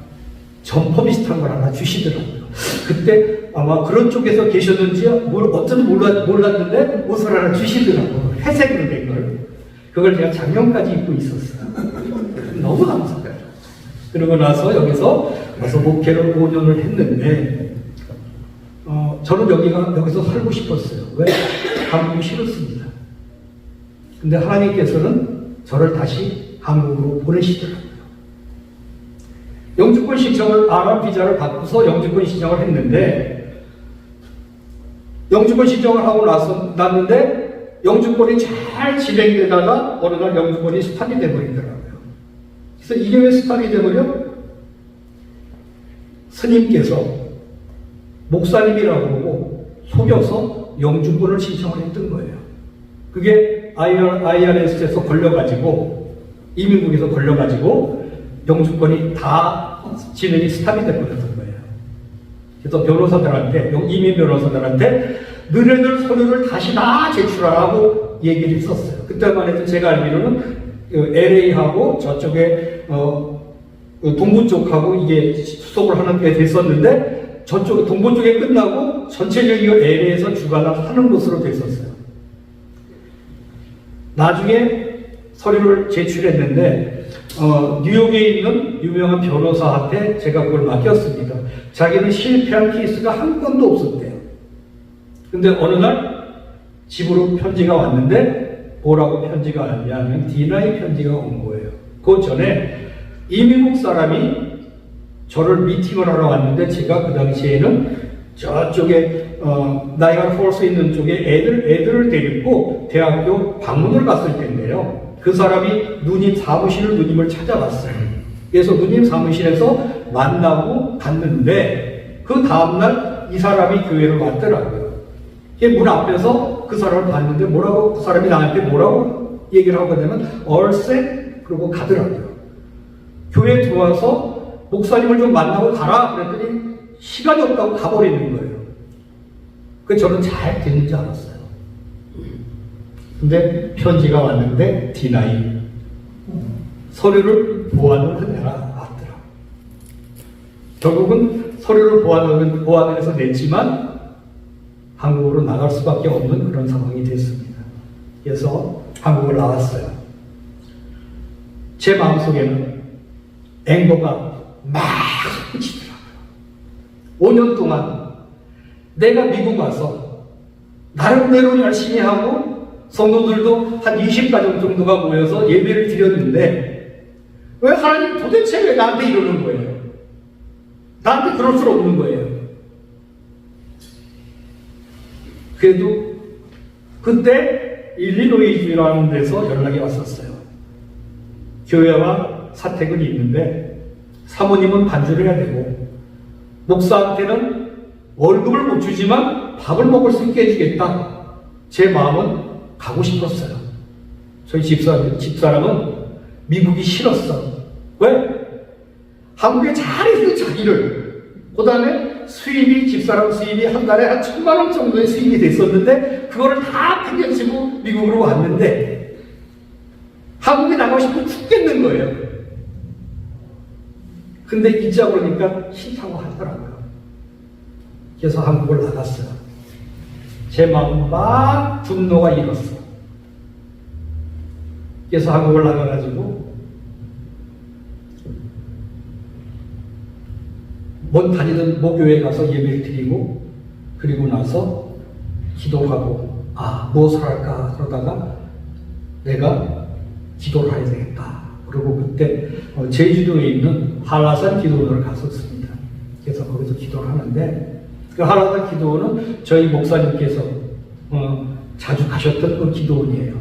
점퍼 비슷한 걸 하나 주시더라고요. 그때 아마 그런 쪽에서 계셨는지 어쩐지 몰랐는데 옷을 하나 주시더라고요. 회색으로 된 걸. 그걸 제가 작년까지 입고 있었어요. 너무 감사해요. 그러고 나서 여기서 와서 목회를 5년을 했는데 저는 여기서 살고 싶었어요. 왜? 한국이 싫었습니다. 근데 하나님께서는 저를 다시 한국으로 보내시더라고요. 영주권 신청을 아랍 비자를 받고서 영주권 신청을 했는데 영주권 신청을 하고 났는데 영주권이 잘 진행되다가 어느 날 영주권이 스탑이 돼버리더라고요. 그래서 이게 왜 스탑이 돼버려? 스님께서 목사님이라고 보고 속여서 영주권을 신청을 했던 거예요. 그게 IRS에서 걸려가지고 이민국에서 걸려가지고 영주권이 다 진행이 스탑이 돼버렸던 거예요. 그래서 변호사들한테, 이민 변호사들한테 너네들 서류를 다시 다 제출하라고 얘기를 했었어요. 그때만 해도 제가 알기로는 LA하고 저쪽에 동부 쪽하고 이게 수속을 하는 게 됐었는데 저쪽 동부 쪽에 끝나고 전체적으로 LA에서 주관을 하는 것으로 됐었어요. 나중에 서류를 제출했는데 뉴욕에 있는 유명한 변호사한테 제가 그걸 맡겼습니다. 자기는 실패한 케이스가 한 건도 없었대요. 근데 어느 날 집으로 편지가 왔는데 뭐라고 편지가 왔냐면 디나이 편지가 온 거예요. 그 전에 이민국 사람이 저를 미팅을 하러 왔는데 제가 그 당시에는 저쪽에 나이아가라 폴스 있는 쪽에 애들을 데리고 대학교 방문을 갔을 텐데요. 그 사람이 누님을 찾아갔어요. 그래서 누님 사무실에서 만나고 갔는데 그 다음날 이 사람이 교회를 왔더라고요. 문 앞에서 그 사람을 봤는데 그 사람이 나한테 뭐라고 얘기를 하고 가냐면 얼쎄 그러고 가더라고요. 교회에 들어와서 목사님을 좀 만나고 가라 그랬더니 시간이 없다고 가버리는 거예요. 그래서 저는 잘 됐는 줄 알았어요. 근데 편지가 왔는데 디나이 서류를 보완을 해내라 왔더라. 결국은 서류를 보완을 해서 냈지만 한국으로 나갈 수밖에 없는 그런 상황이 됐습니다. 그래서 한국을 나왔어요. 제 마음속에는 앵거가 막 솟구치더라고요. 5년 동안 내가 미국 와서 나름대로 열심히 하고 성도들도 한 20가정 정도가 모여서 예배를 드렸는데 왜 하나님 도대체 왜 나한테 이러는 거예요? 나한테 그럴 수 없는 거예요. 그래도 그때 일리노이주라는 데서 연락이 왔었어요. 교회와 사택은 있는데 사모님은 반주를 해야 되고 목사한테는 월급을 못 주지만 밥을 먹을 수 있게 해주겠다. 제 마음은 가고 싶었어요. 저희 집사람은 미국이 싫었어. 왜? 한국에 잘해서 자기를 그 다음에 집사람 수입이 한 달에 한 1,000만 원 정도의 수입이 됐었는데 그거를 다 팽개치고 미국으로 왔는데 한국에 나가고 싶으면 죽겠는 거예요. 근데 있자 그러니까 싫다고 하더라고요. 그래서 한국을 나갔어요. 제 마음 막 분노가 일었어. 그래서 한국을 나가가지고 다니던 모교에 가서 예배를 드리고 그리고 나서 기도하고 무엇을 할까 그러다가 내가 기도를 해야 되겠다. 그리고 그때 제주도에 있는 한라산 기도원을 갔었습니다. 기도를 하는데 그 하나단 기도원은 저희 목사님께서 자주 가셨던 그 기도원이에요.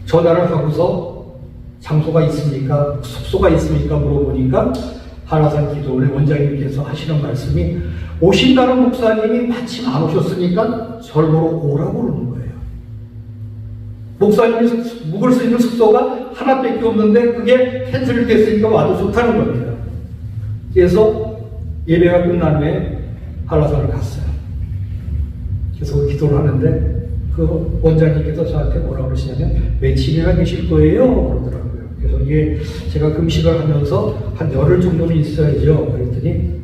전화를 하고서 장소가 있습니까? 숙소가 있습니까? 물어보니까 한라산 기도원의 원장님께서 하시는 말씀이 오신다는 목사님이 마침 안 오셨으니까 절 보러 오라고 그러는 거예요. 목사님이 묵을 수 있는 숙소가 하나밖에 없는데 그게 캔슬이 됐으니까 와도 좋다는 겁니다. 그래서 예배가 끝난 후에 한라산을 갔어요. 그래서 기도를 하는데 그 원장님께서 저한테 뭐라고 그러시냐면 며칠이나 계실 거예요? 그러더라고요. 그래서 이게 제가 금식을 하면서 한 열흘 정도는 있어야죠. 그랬더니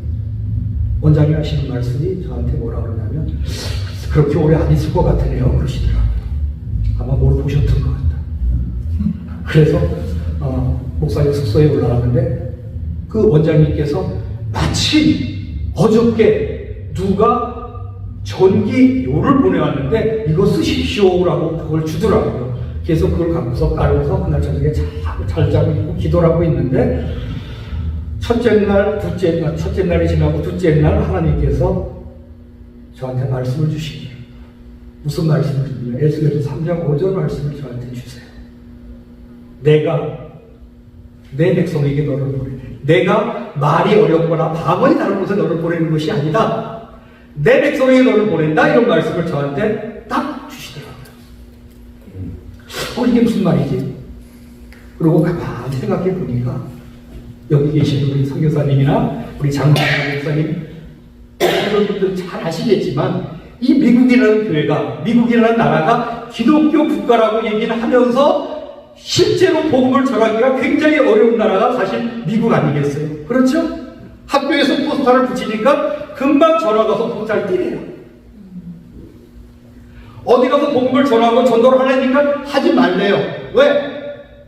원장이 하시는 말씀이 저한테 뭐라고 그러냐면 그렇게 오래 안 있을 것 같으네요. 그러시더라고요. 아마 뭘 보셨던 것 같다. 그래서 목사님 숙소에 올라가는데 그 원장님께서 마침 어저께 누가 전기요를 보내왔는데 이거 쓰십시오라고 그걸 주더라고요. 그래서 그걸 갖고서 깔고서 그날 저녁에 잘 자고 있고 기도를 하고 있는데 첫째 날이 지나고 둘째 날 하나님께서 저한테 말씀을 주시니 무슨 말씀을 주시냐? 에스겔서 3장 5절 말씀을 저한테 주세요. 내가 내 백성에게 너를 보내. 내가 말이 어렵거나 방언이 다른 곳에 너를 보내는 것이 아니다. 내 백성에게 너를 보낸다. 이런 말씀을 저한테 딱 주시더라고요. 이게 무슨 말이지? 그리고 가만히 생각해 보니까 여기 계신 우리 선교사님이나 우리 장로님 목사님 이런 분들 잘 아시겠지만 이 미국이라는 교회가 미국이라는 나라가 기독교 국가라고 얘기를 하면서 실제로 복음을 전하기가 굉장히 어려운 나라가 사실 미국 아니겠어요? 그렇죠? 학교에서 포스터를 붙이니까 금방 전화 가서 포스터를 띄래요. 어디 가서 복음을 전하고 전도를 하려니까 하지 말래요. 왜?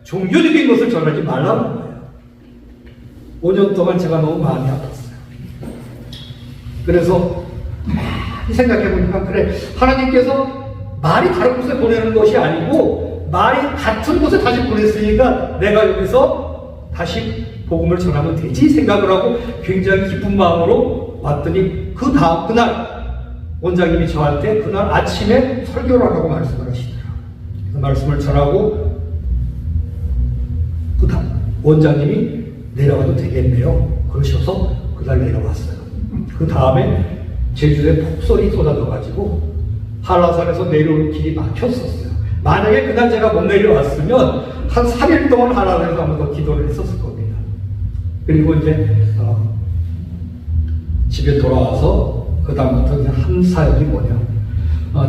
종교적인 것을 전하지 말라는 거예요. 5년 동안 제가 너무 마음이 아팠어요. 그래서 많이 생각해보니까 그래, 하나님께서 말이 다른 곳에 보내는 것이 아니고 말이 같은 곳에 다시 보냈으니까 내가 여기서 다시 복음을 전하면 되지 생각을 하고 굉장히 기쁜 마음으로 왔더니 그날 원장님이 저한테 그날 아침에 설교를 하라고 말씀을 하시더라고요. 그 말씀을 전하고 원장님이 내려가도 되겠네요. 그러셔서 그날 내려왔어요. 그 다음에 제주도에 폭설이 쏟아져가지고 한라산에서 내려오는 길이 막혔었어요. 만약에 그날 제가 못 내려왔으면 한 3일 동안 한라산에서 한번 더 기도를 했었을 겁니다. 그리고 이제 집에 돌아와서 그 다음부터 이제 한 사역이 뭐냐,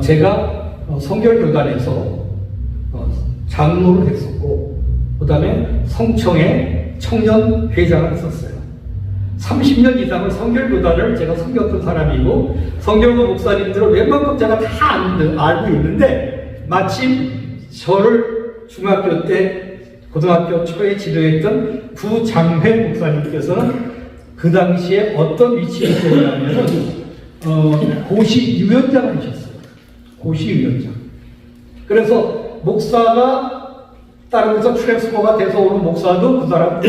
제가 성결교단에서 장로를 했었고 그 다음에 성청에 청년 회장을 했었어요. 30년 이상을 성결교단을 제가 섬겼던 사람이고 성결교 목사님들을 웬만큼 제가 다 알고 있는데 마침 저를 중학교 때 고등학교 초에 지도했던 부장회 목사님께서는 그 당시에 어떤 위치에 있었냐면 고시위원장을 하셨어요. 고시위원장. 그래서 목사가 다른 데서 트랜스퍼가 돼서 오는 목사도 그 사람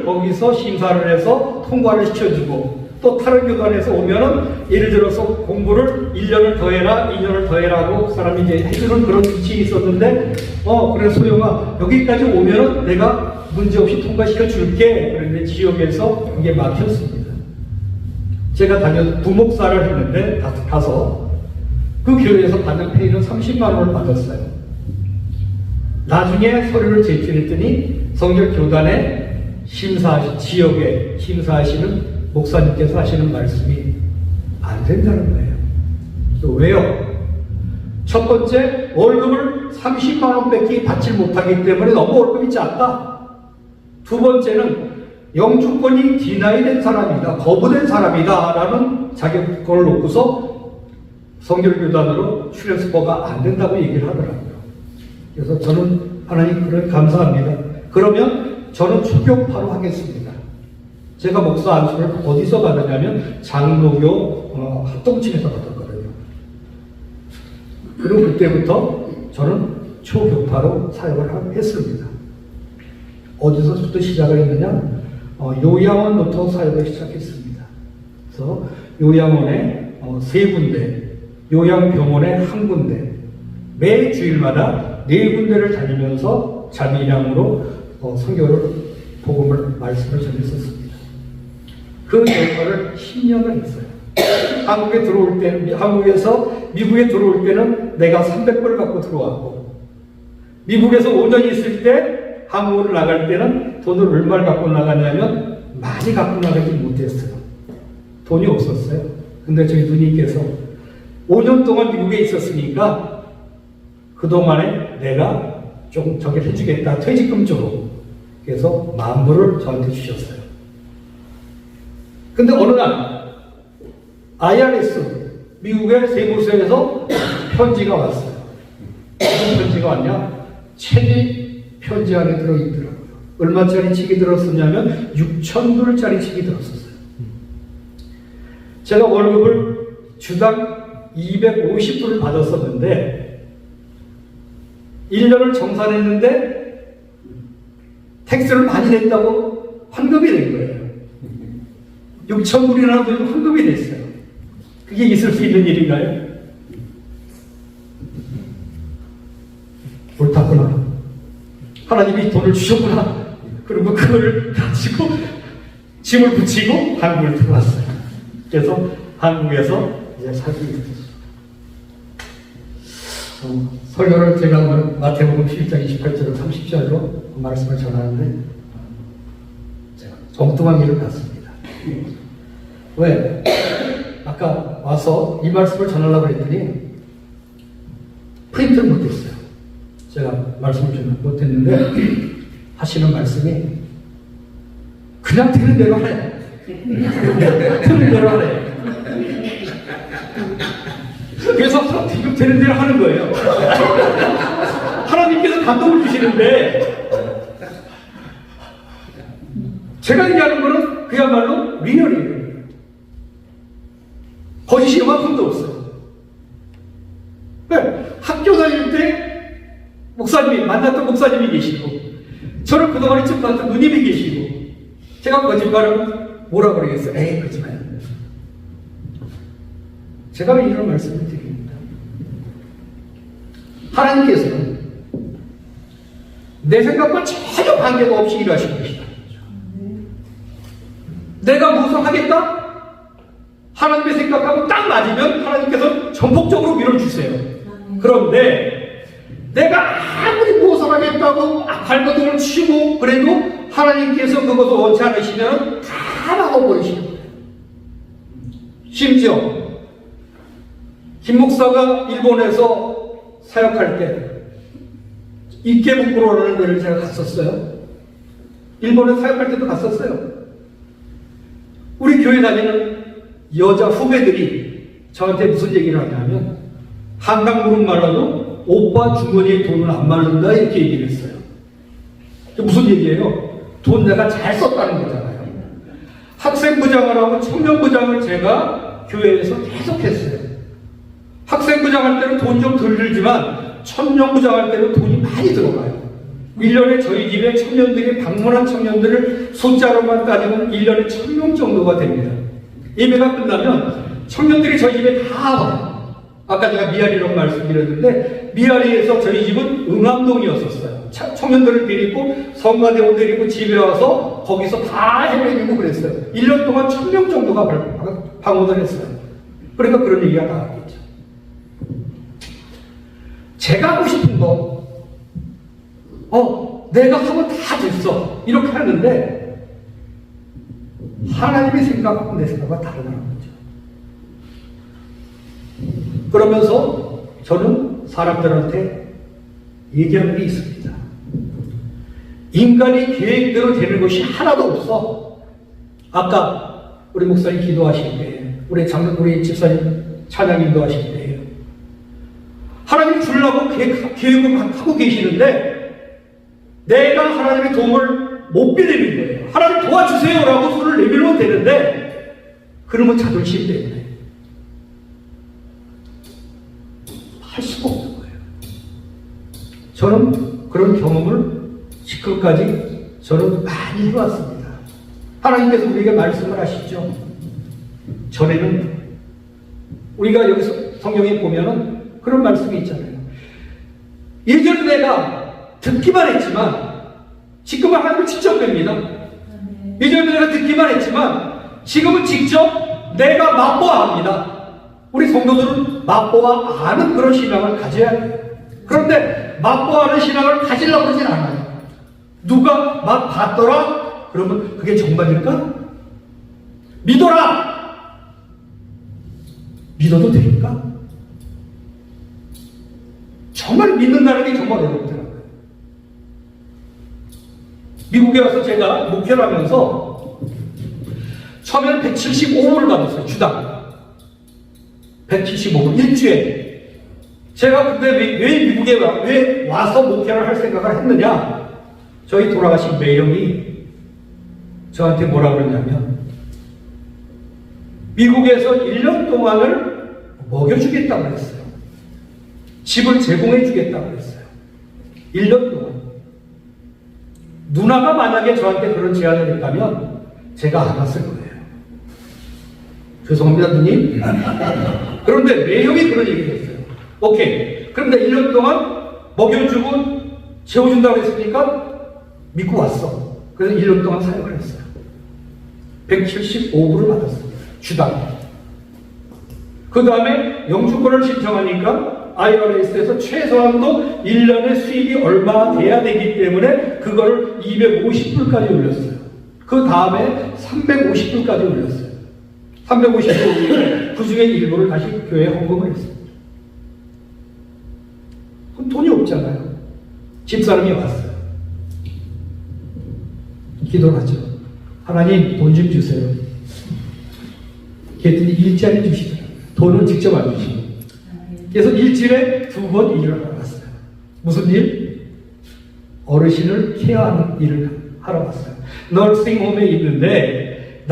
거기서 심사를 해서 통과를 시켜주고 또 다른 교단에서 오면은 예를 들어서 공부를 1년을 더 해라 2년을 더 해라고 그 사람이 이제 해주는 그런 위치에 있었는데 그래 소영아 여기까지 오면은 내가 문제없이 통과시켜 줄게. 그런데 지역에서 이게 막혔습니다. 제가 부목사를 했는데 가서 그 교회에서 받는 페이는 30만 원을 받았어요. 나중에 서류를 제출했더니 성결교단의 지역에 심사하시는 목사님께서 하시는 말씀이 안 된다는 거예요. 또 왜요? 첫 번째, 월급을 30만 원밖에 받지 못하기 때문에 너무 월급이 작다. 두 번째는 영주권이 디나이된 사람이다, 거부된 사람이다 라는 자격권을 놓고서 성결교단으로 트랜스퍼가 안 된다고 얘기를 하더라고요. 그래서 저는 하나님 그런 감사합니다. 그러면 저는 초교파로 하겠습니다. 제가 목사 안수를 어디서 받았냐면 장로교 합동침에서 받았거든요. 그리고 그때부터 저는 초교파로 사역을 했습니다. 어디서부터 시작을 했느냐? 요양원부터 사역을 시작했습니다. 그래서 요양원에 3군데, 요양병원에 1군데, 매 주일마다 4군데를 다니면서 자비량으로 선교를, 복음을, 말씀을 전했었습니다. 그 역할을 10년을 했어요. 한국에 들어올 때는, 한국에서 미국에 들어올 때는 내가 300불을 갖고 들어왔고, 미국에서 5년 있을 때 한국으로 나갈 때는 돈을 얼마를 갖고 나갔냐면 많이 갖고 나가지 못했어요. 돈이 없었어요. 근데 저희 누님께서 5년 동안 미국에 있었으니까 그동안에 내가 좀 저기 해주겠다, 퇴직금 쪽으로. 그래서 10,000불을 저한테 주셨어요. 근데 어느 날 IRS, 미국의 세무서에서 편지가 왔어요. 무슨 편지가 왔냐? 책이 편지 안에 들어있더라고요. 얼마짜리 책이 들었었냐면 6,000불짜리 책이 들었었어요. 제가 월급을 주당 250불을 받았었는데 1년을 정산했는데 텍스를 많이 냈다고 환급이 된 거예요. 6,000불이라는 돈이 환급이 됐어요. 그게 있을 수 있는 일인가요? 옳다구나. 하나님이 돈을 주셨구나. 그리고 그거를 가지고 짐을 붙이고 한국을 들어왔어요. 그래서 한국에서 이제 살고 있었어요. 설교를 제가 오늘 마태복음 11장 28절로 30절로 말씀을 전하는데 제가 엉뚱한 길을 갔습니다. 왜? 아까 와서 이 말씀을 전하려고 했더니 프린트를 못했어요. 제가 말씀을 좀 못했는데 하시는 말씀이 그냥 되는 대로 하래. 되는 대로 하래. 그래서 지금 되는 대로 하는 거예요. 하나님께서 감동을 주시는데 제가 얘기하는 거는 그야말로 리얼이에요. 거짓이 요만큼도 없어요. 학교 다닐 때 목사님이, 만났던 목사님이 계시고 저를 그동안에 쭉 봤던 누님이 계시고 제가 거짓말은 뭐라 그러겠어요? 에이, 거짓말. 제가 왜 이런 말씀을 드립니다. 하나님께서는 내 생각과 전혀 관계가 없이 일하시는 것이다. 내가 무엇을 하겠다? 하나님의 생각하고 딱 맞으면 하나님께서 전폭적으로 밀어주세요. 그런데 내가 아무리 무엇을 하겠다고 발버둥을 치고 그래도 하나님께서 그것을 원치 않으시면 다 막아버리시는 거예요. 심지어 김 목사가 일본에서 사역할 때 이케부쿠로라는 데를 제가 갔었어요. 일본에 사역할 때도 갔었어요. 우리 교회 다니는 여자 후배들이 저한테 무슨 얘기를 하냐면 한강 무릎말라도 오빠 주머니에 돈은 안 마른다 이렇게 얘기를 했어요. 무슨 얘기예요? 돈 내가 잘 썼다는 거잖아요. 학생부장을 하고 청년부장을 제가 교회에서 계속 했어요. 학생부장 할 때는 돈 좀 덜 들지만 청년부장 할 때는 돈이 많이 들어가요. 1년에 저희 집에 청년들이 방문한 청년들을 숫자로만 따지면 1년에 1,000명 정도가 됩니다. 예배가 끝나면 청년들이 저희 집에 다 와요. 아까 제가 미아리라고 말씀드렸는데 미아리에서 저희 집은 응암동이었었어요. 청년들을 데리고 성가대원 데리고 집에 와서 거기서 다 예배드리고 그랬어요. 1년 동안 1,000명 정도가 방문을 했어요. 그러니까 그런 얘기가 나왔겠죠. 제가 하고 싶은 거 내가 하면 다 됐어 이렇게 하는데 하나님의 생각하고 내 생각과 다르다는 거죠. 그러면서 저는 사람들한테 얘기하는 게 있습니다. 인간이 계획대로 되는 것이 하나도 없어. 아까 우리 목사님 기도하실 때, 우리 집사님 찬양 인도하실 때 하나님 주려고 계획을 하고 계시는데 내가 하나님의 도움을 못 빌리는 거예요. 하나님 도와주세요라고 손을 내밀면 되는데 그러면 자존심 때문에 할 수가 없는 거예요. 저는 그런 경험을 지금까지 저는 많이 해왔습니다. 하나님께서 우리에게 말씀을 하시죠. 전에는 우리가 여기서 성경에 보면은 그런 말씀이 있잖아요. 예전에 내가 듣기만 했지만 지금은 하나님을 직접 뵙니다. 예전에 내가 듣기만 했지만 지금은 직접 내가 맛보아 합니다. 우리 성도들은 맛보아 아는 그런 신앙을 가져야 돼요. 그런데 맛보아는 신앙을 가지려고 그러진 않아요. 누가 맛봤더라? 그러면 그게 정말일까? 믿어라! 믿어도 될까? 정말 믿는다는 게 정말 어렵더라고요. 미국에 와서 제가 목회를 하면서 처음에는 175불을 받았어요. 주당 175불 일주일에. 제가 근데 왜 미국에 왜 와서 목회를 할 생각을 했느냐? 저희 돌아가신 매형이 저한테 뭐라 그러냐면 미국에서 1년 동안을 먹여주겠다고 그랬어요. 집을 제공해주겠다고 그랬어요. 1년 동안. 누나가 만약에 저한테 그런 제안을 했다면 제가 안 왔을 거예요. 죄송합니다, 누님. 그런데 매형이 그런 얘기를 했어요. 오케이. 그런데 1년 동안 먹여주고 재워준다고 했으니까 믿고 왔어. 그래서 1년 동안 사역을 했어요. 175불을 받았어요. 주당. 그 다음에 영주권을 신청하니까 IRS에서 최소한도 1년의 수입이 얼마 돼야 되기 때문에 그거를 250불까지 올렸어요. 그 다음에 350불까지 올렸어요. 350불 그 중에 일부를 다시 교회에 헌금을 했습니다. 그럼 돈이 없잖아요. 집사람이 왔어요. 기도를 하죠. 하나님 돈 좀 주세요. 그랬더니 일자리 주시더라고요. 돈은 직접 안 주시고. 그래서 일주일에 2번 일을 하러 갔어요. 무슨 일? 어르신을 케어하는 일을 하러 갔어요. 널싱홈에 있는데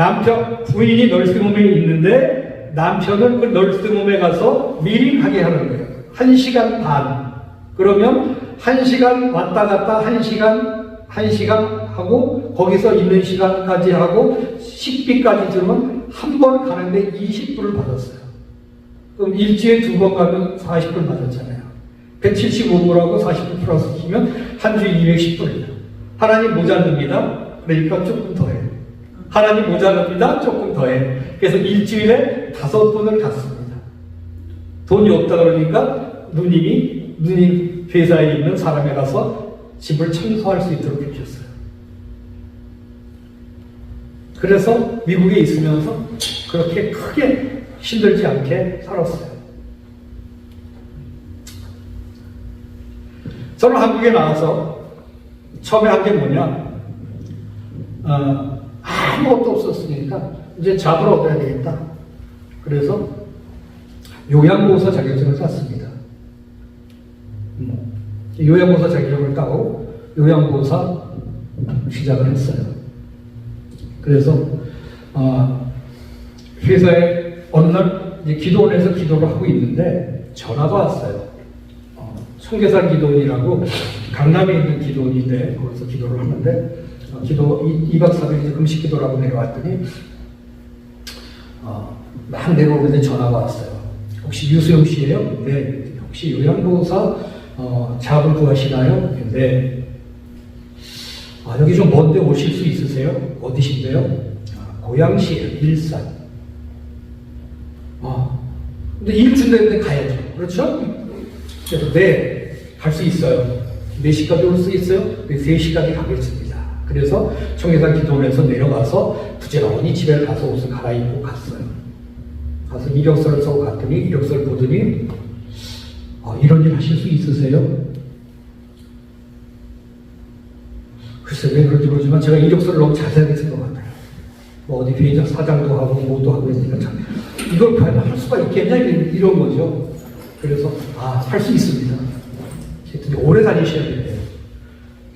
부인이 널싱홈에 있는데 남편은 그 널싱홈에 가서 미링하게 하는 거예요. 1시간 반. 그러면 1시간 왔다 갔다 1시간 하고 거기서 있는 시간까지 하고 식비까지 들으면 한 번 가는데 20불을 받았어요. 그럼 일주일에 2번 가면 40불 받았잖아요. 175불하고 40불 플러스 치면 한 주에 210불이에요. 하나님 모자릅니다. 그러니까 조금 더해. 하나님 모자릅니다. 조금 더해. 그래서 일주일에 5번을 갔습니다. 돈이 없다 그러니까 누님 회사에 있는 사람에 가서 집을 청소할 수 있도록 해주셨어요. 그래서 미국에 있으면서 그렇게 크게 힘들지 않게 살았어요. 저는 한국에 나와서 처음에 한 게 뭐냐, 아무것도 없었으니까 이제 잡을 얻어야 되겠다. 그래서 요양보호사 자격증을 땄습니다. 요양보호사 자격증을 따고 요양보호사 시작을 했어요. 그래서 회사에 어느 날 이제 기도원에서 기도를 하고 있는데 전화가 왔어요. 청계산 기도원이라고 강남에 있는 기도원인데 거기서 기도를 하는데 2박 3일 이제 금식 기도라고 내려왔더니 막 내려오는데 전화가 왔어요. 혹시 유수영 씨예요? 네. 혹시 요양보호사 잡을 구하시나요? 네. 여기 좀 먼데 오실 수 있으세요? 어디신데요? 고양시에요. 일산. 근데 일 준다는데 가야죠. 그렇죠? 그래서 네, 갈 수 있어요. 4시까지 올 수 있어요? 네, 3시까지 가겠습니다. 그래서 청계산 기도원에서 내려가서 부지런히 집에 가서 옷을 갈아입고 갔어요. 가서 이력서를 써고 갔더니 이력서를 보더니 이런 일 하실 수 있으세요? 글쎄 왜 그런지 모르지만 제가 이력서를 너무 자세하게 쓴 것 같아요. 뭐 어디 회장 사장도 하고 뭐도 하고 했으니까 참 이걸 과연 할 수가 있겠냐 이런 거죠. 그래서 할 수 있습니다. 그랬더니 오래 다니셔야 돼요.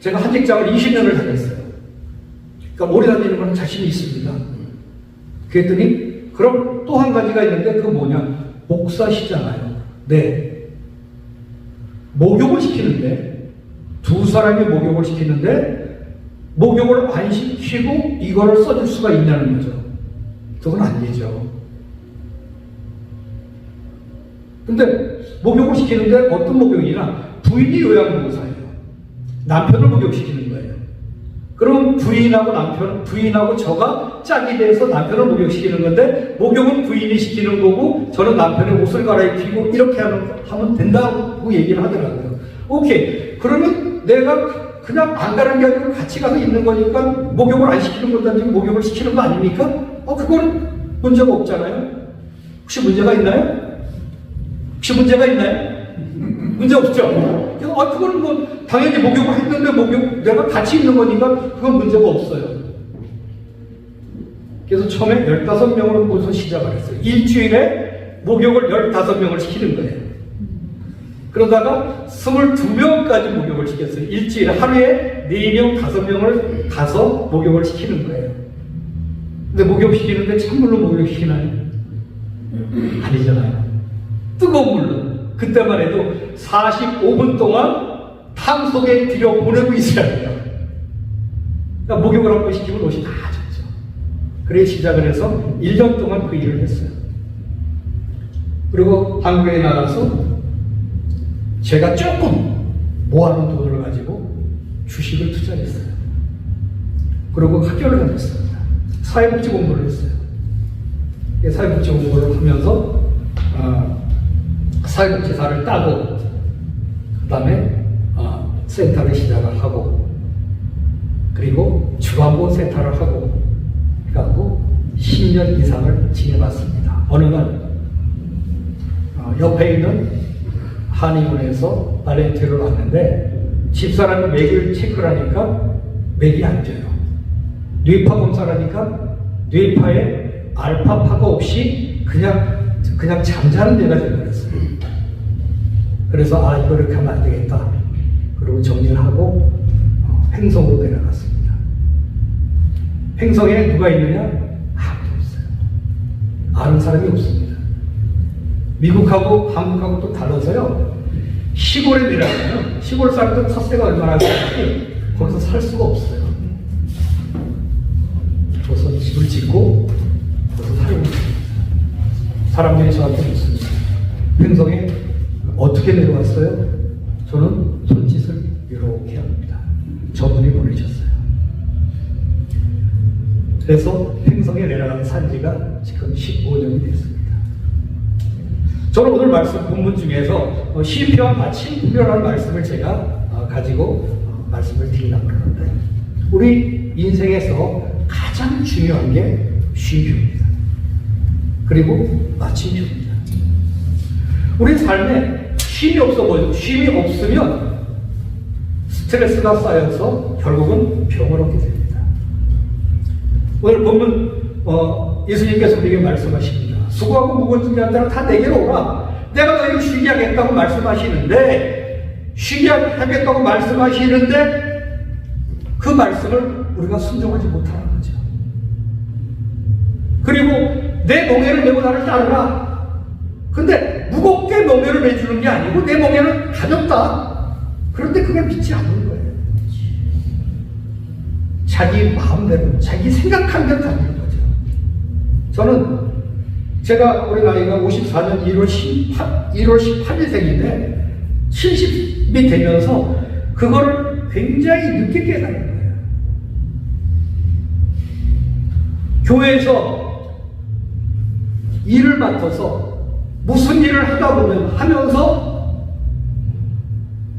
제가 한 직장을 20년을 다녔어요. 그러니까 오래 다니는 건 자신이 있습니다. 그랬더니 그럼 또 한 가지가 있는데 그건 뭐냐, 목사시잖아요. 네. 목욕을 시키는데 2사람이 목욕을 시키는데 목욕을 안 시키고 이거를 써줄 수가 있냐는 거죠. 그건 안 되죠. 근데 목욕을 시키는데 어떤 목욕이냐? 부인이 요양보호사예요. 남편을 목욕시키는 거예요. 그럼 부인하고 저가 짝이 돼서 남편을 목욕시키는 건데, 목욕은 부인이 시키는 거고, 저는 남편의 옷을 갈아입히고, 이렇게 하면 된다고 얘기를 하더라고요. 오케이. 그러면 내가 그냥 안 가는 게 아니고 같이 가서 있는 거니까, 목욕을 안 시키는 것도 아니고 목욕을 시키는 거 아닙니까? 그건 문제가 없잖아요. 혹시 문제가 있나요? 문제 없죠? 그건 뭐, 당연히 목욕을 했는데 내가 같이 있는 거니까 그건 문제가 없어요. 그래서 처음에 15명으로 모셔서 시작을 했어요. 일주일에 목욕을 15명을 시키는 거예요. 그러다가 22명까지 목욕을 시켰어요. 일주일에 하루에 4명, 5명을 가서 목욕을 시키는 거예요. 근데 목욕시키는데 찬물로 목욕시키나요? 아니잖아요. 뜨거운 물로. 그때만 해도 45분 동안 탕 속에 들여보내고 있어야 돼요. 그러니까 목욕을 한 번 시키면 옷이 다 젖죠. 그래 시작을 해서 1년 동안 그 일을 했어요. 그리고 한국에 나가서 제가 조금 모아놓은 돈을 가지고 주식을 투자했어요. 그리고 학교를 다녔습니다. 사회복지 공부를 했어요. 사회복지 공부를 하면서 사회복지사를 따고, 그 다음에 센터를 시작을 하고, 그리고 주간보호 센터를 하고, 해갖고 10년 이상을 지내봤습니다. 어느 날 옆에 있는 한의원에서 발렌티어를 왔는데, 집사람이 맥을 체크를 하니까 맥이 안 져요. 뇌파 검사를 하니까 뇌파에 알파파가 없이 그냥 잠자는 데가 되어버렸어요. 그래서 이거 이렇게 하면 안 되겠다. 그리고 정리를 하고 횡성으로 내려갔습니다. 횡성에 누가 있느냐? 아무도 없어요. 아는 사람이 없습니다. 미국하고 한국하고 또 달라서요. 시골에 내려가면 시골 사람들 텃세가 얼마나 되는지 거기서 살 수가 없어요. 그래서 집을 짓고 거기서 살고 있습니다. 사람들이 저한테 묻습니다. 횡성에 어떻게 내려왔어요? 저는 손짓을 이렇게 합니다. 저분이 보내셨어요. 그래서 횡성에 내려간 산지가 지금 15년이 됐습니다. 저는 오늘 말씀 본문 중에서 시편 마침 구별하는 말씀을 제가 가지고 말씀을 드리려고 하는데, 우리 인생에서 가장 중요한 게 쉼표입니다. 그리고 마침표입니다. 우리 삶에 쉼이 쉼이 없으면 스트레스가 쌓여서 결국은 병을 얻게 됩니다. 오늘 보면 예수님께서 우리에게 말씀하십니다. 수고하고 무거운 짐진 자들아 다 내게로 오라. 내가 너희를 쉬게 하겠다고 말씀하시는데, 그 말씀을 우리가 순종하지 못하는 거죠. 그리고 내 멍에를 메고 나를 따르라. 근데 무겁게 멍에를 매주는 게 아니고 내 멍에는 가볍다. 그런데 그게 믿지 않는 거예요. 자기 마음대로, 자기 생각한 대로 다니는 거죠. 저는 제가 올해 나이가 54년 1월 18일생인데 70이 되면서 그거를 굉장히 늦게 깨달은 거예요. 교회에서 일을 맡아서 무슨 일을 하면서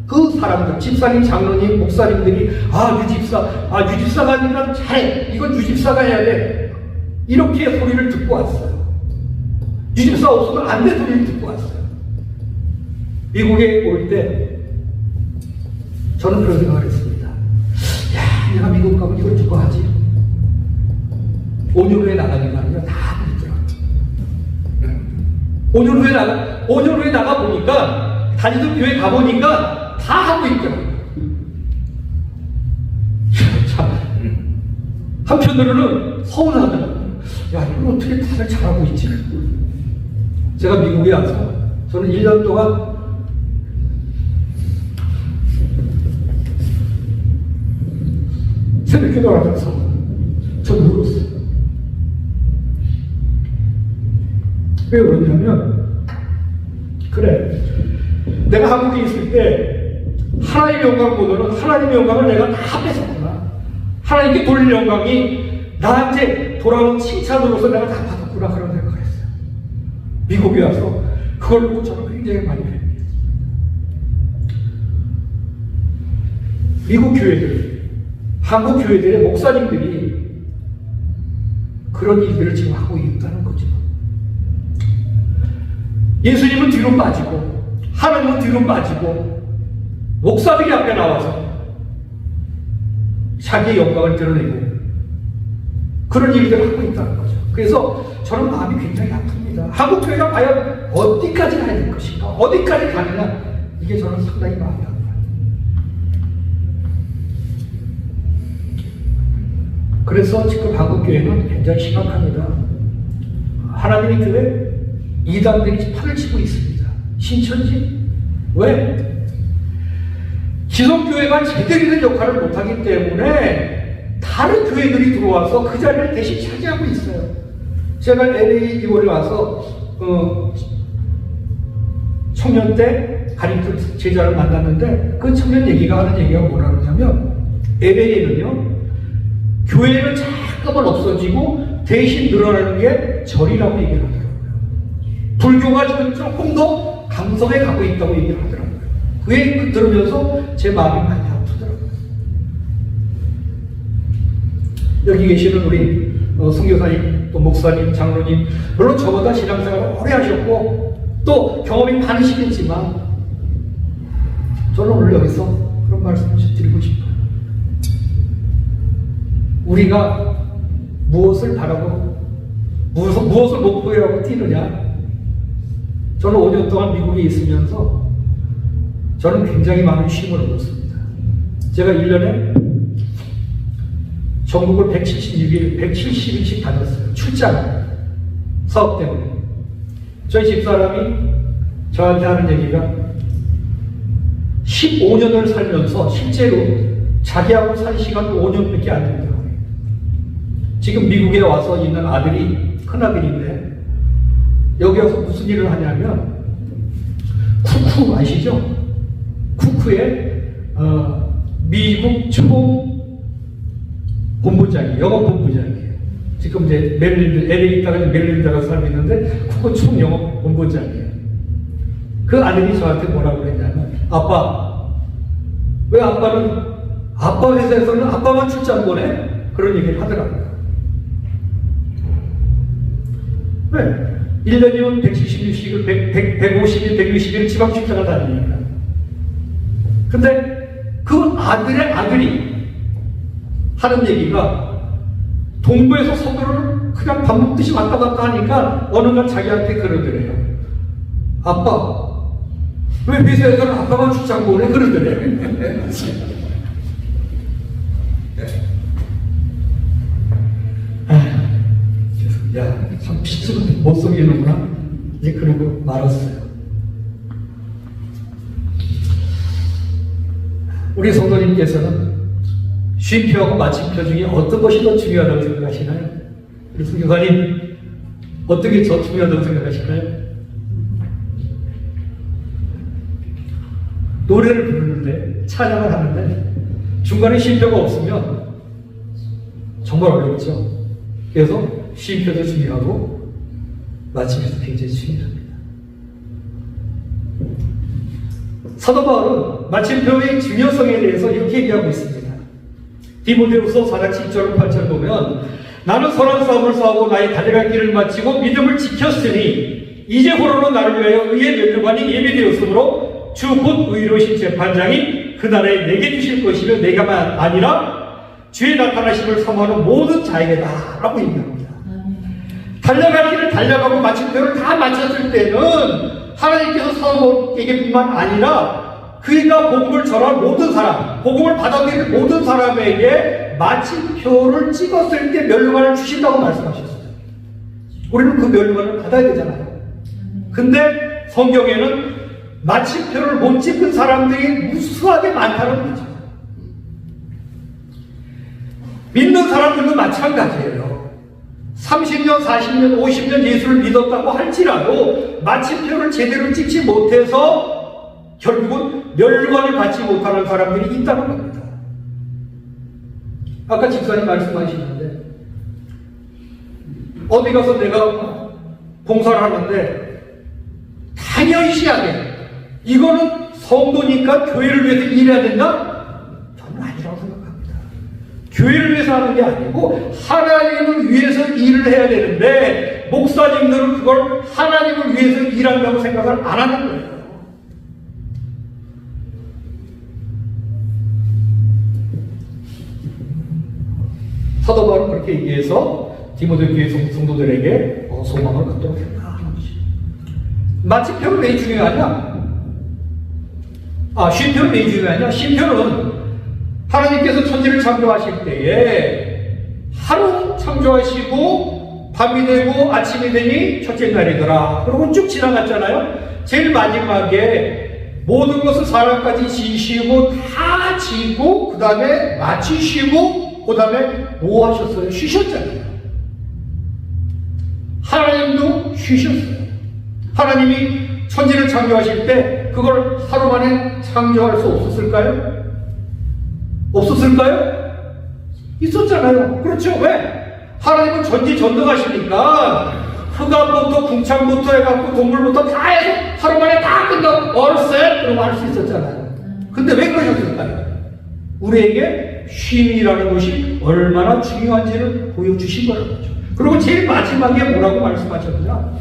그 사람들, 집사님, 장로님, 목사님들이 유집사가 아니라 잘해. 이건 유집사가 해야 돼. 이렇게 소리를 듣고 왔어요. 유집사 없으면 안 돼 소리를 듣고 왔어요. 미국에 올 때 저는 그런 생각을 했습니다. 내가 미국 가면 이걸 누가 하지? 5년 후에 나가니까 다 하고 있더라고요. 5년 후에 나가보니까, 다니던 교회 가보니까 다 하고 있더라고요. 참, 한편으로는 서운하더라고요. 이걸 어떻게 다들 잘하고 있지? 제가 미국에 와서 저는 1년 동안 새벽 기도를 하면서 저는 울었어요. 왜 그러냐면 그래. 내가 한국에 있을 때 하나님의 영광보다는 하나님의 영광을 내가 다 뺏었구나. 하나님께 돌릴 영광이 나한테 돌아온 칭찬으로서 내가 다 받았구나 그런 생각을 했어요. 미국에 와서 그걸 보고 저는 굉장히 많이 배웠어요. 미국 교회들, 한국 교회들의 목사님들이 그런 일들을 지금 하고 있다는 거죠. 예수님은 뒤로 빠지고 하나님은 뒤로 빠지고 목사들이 앞에 나와서 자기의 영광을 드러내고 그런 일들을 하고 있다는 거죠. 그래서 저는 마음이 굉장히 아픕니다. 한국 교회가 과연 어디까지 가야 될 것인가, 어디까지 가느냐, 이게 저는 상당히 마음이 아파요. 그래서 지금 한국 교회는 굉장히 심각합니다. 하나님의 교회 이단들이 판을 치고 있습니다. 신천지 왜? 기성교회가 제대로 된 역할을 못하기 때문에 다른 교회들이 들어와서 그 자리를 대신 차지하고 있어요. 제가 LA 2월에 와서 청년 때 가림돌 제자를 만났는데 그 청년 하는 얘기가 뭐라 그러냐면 LA에는요 교회는 잠깐만 없어지고 대신 늘어나는 게 절이라고 얘기를 하더라고요. 불교가 지금 조금 더 강성에 가고 있다고 얘기를 하더라고요. 그 얘기 들으면서 제 마음이 많이 아프더라고요. 여기 계시는 우리 선교사님, 또 목사님, 장로님, 물론 저보다 신앙생활을 오래 하셨고 또 경험이 많으시겠지만 저는 오늘 여기서 그런 말씀을 드리고 싶어요. 우리가 무엇을 바라고 무엇을 목표라고 뛰느냐. 저는 5년 동안 미국에 있으면서 저는 굉장히 많은 쉼을 얻었습니다. 제가 1년에 전국을 170일씩 다녔어요. 출장 사업 때문에. 저희 집사람이 저한테 하는 얘기가 15년을 살면서 실제로 자기하고 산 시간도 5년밖에 안 된다고. 지금 미국에 와서 있는 아들이 큰아들인데 여기 와서 무슨 일을 하냐면 쿠쿠 아시죠? 쿠쿠의 미국 총 본부장이에요. 영업 본부장이에요. 지금 이제 메릴랜드, LA 있다가 메릴랜드 가서 살고 있는데 쿠쿠 총 영업 본부장이에요. 그 아들이 저한테 뭐라고 그랬냐면 아빠, 왜 아빠 회사에서는 아빠만 출장 보내? 그런 얘기를 하더라고요. 왜? 1년이면 170일, 150일, 160일 지방 출장을 다니니까. 근데 그 아들의 아들이 하는 얘기가 동부에서 서부를 그냥 밥 먹듯이 왔다 갔다 하니까 어느 날 자기한테 그러더래요. 아빠, 왜 회사에서는 아빠만 출장 보내? 그러더래요. 야, 참 피치는 못 속이는구나. 이제 그러고 말았어요. 우리 성도님께서는 쉼표하고 마침표 중에 어떤 것이 더 중요하다고 생각하시나요? 우리 성교사님, 어떤 게 더 중요하다고 생각하실까요? 노래를 부르는데, 찬양을 하는데 중간에 쉼표가 없으면 정말 어렵죠. 그래서 쉼표도 중요하고 마침표도 굉장히 중요합니다. 사도 바울은 마침표의 중요성에 대해서 이렇게 얘기하고 있습니다. 디모데후서 4장 7절 8절 보면 나는 선한 싸움을 싸우고 나의 달려갈 길을 마치고 믿음을 지켰으니 이제 호로는 나를 위하여 의의 면류관이 예비되었으므로 주 곧 의로우신 재판장이 그 날에 내게 주실 것이며 내가만 아니라 주의 나타나심을 사모하는 모든 자에게다 라고 얘기합니다. 달려갈 길을 달려가고 마침표를 다 마쳤을 때는 하나님께서 사도에게뿐만 아니라 그가 복음을 전할 모든 사람, 복음을 받아들일 모든 사람에게 마침표를 찍었을 때 멸류관을 주신다고 말씀하셨어요. 우리는 그 멸류관을 받아야 되잖아요. 근데 성경에는 마침표를 못 찍은 사람들이 무수하게 많다는 거죠. 믿는 사람들도 마찬가지예요. 30년, 40년, 50년 예수를 믿었다고 할지라도 마침표를 제대로 찍지 못해서 결국은 멸관을 받지 못하는 사람들이 있다는 겁니다. 아까 집사님 말씀하시는데 어디 가서 내가 봉사를 하는데 당연시하게 이거는 성도니까 교회를 위해서 일해야 된다? 저는 아니라고 생각합니다. 교회를 위해서 하는 게 아니고 하나님을 위해서 일을 해야 되는데 목사님들은 그걸 하나님을 위해서 일한다고 생각을 안 하는 거예요. 사도 바울은 그렇게 얘기해서 디모데 교회 성도들에게 소망을 갖도록 했다. 마침표는 왜 중요하냐? 쉼표는 왜 중요하냐? 쉼표는 하나님께서 천지를 창조하실 때에 하루 창조하시고 밤이 되고 아침이 되니 첫째 날이더라. 그러고 쭉 지나갔잖아요. 제일 마지막에 모든 것을 사람까지 지으시고 다 지고 그 다음에 마치시고 그 다음에 뭐 하셨어요? 쉬셨잖아요. 하나님도 쉬셨어요. 하나님이 천지를 창조하실 때 그걸 하루 만에 창조할 수 없었을까요? 없었을까요? 있었잖아요. 그렇죠. 왜? 하나님은 전지전능하시니까 흑암부터 궁창부터 해갖고 동물부터 다 해서 하루 만에 다 끝나고 얼셋 그러고 할 수 있었잖아요. 근데 왜 그러셨을까요? 우리에게 쉼이라는 것이 얼마나 중요한지를 보여주신 거라는 거죠. 그리고 제일 마지막에 뭐라고 말씀하셨느냐?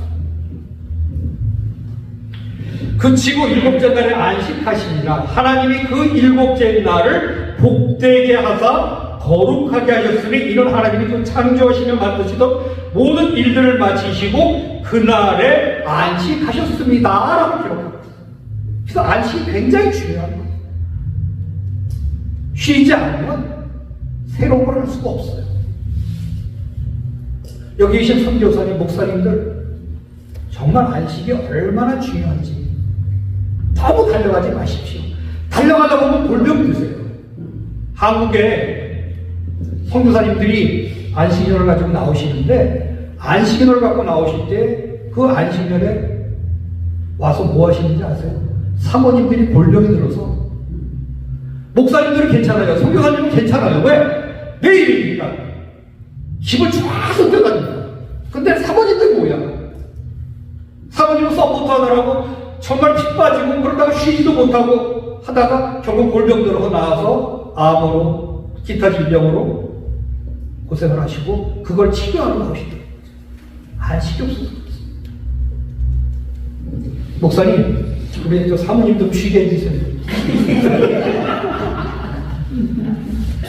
그치고 일곱째 날에 안식하시니라. 하나님이 그 일곱째 날을 복되게 하사 거룩하게 하셨으니 이런 하나님이 그 창조하시며 만드시던 모든 일들을 마치시고 그날에 안식하셨습니다 라고 기록합니다. 그래서 안식이 굉장히 중요한 거예요. 쉬지 않으면 새로운 걸 할 수가 없어요. 여기 계신 선교사님, 목사님들 정말 안식이 얼마나 중요한지 너무 달려가지 마십시오. 달려가다 보면 골병 드세요. 한국에 선교사님들이 안식년을 가지고 나오시는데 안식년을 갖고 나오실 때 그 안식년에 와서 뭐 하시는지 아세요? 사모님들이 골병이 들어서 목사님들은 괜찮아요. 선교사님은 괜찮아요. 왜? 내일이니까 집을 쫙 뛰어다닙니다. 근데 사모님들 뭐야? 사모님은 서포트 하느라고 정말 피 빠지고 그러다가 쉬지도 못하고 하다가 결국 골병 들어서 나와서 암으로 기타 질병으로 고생을 하시고 그걸 치료하러 나오시더라고요. 안식이 없어서 목사님 우리 저 사모님 좀 쉬게 해주세요.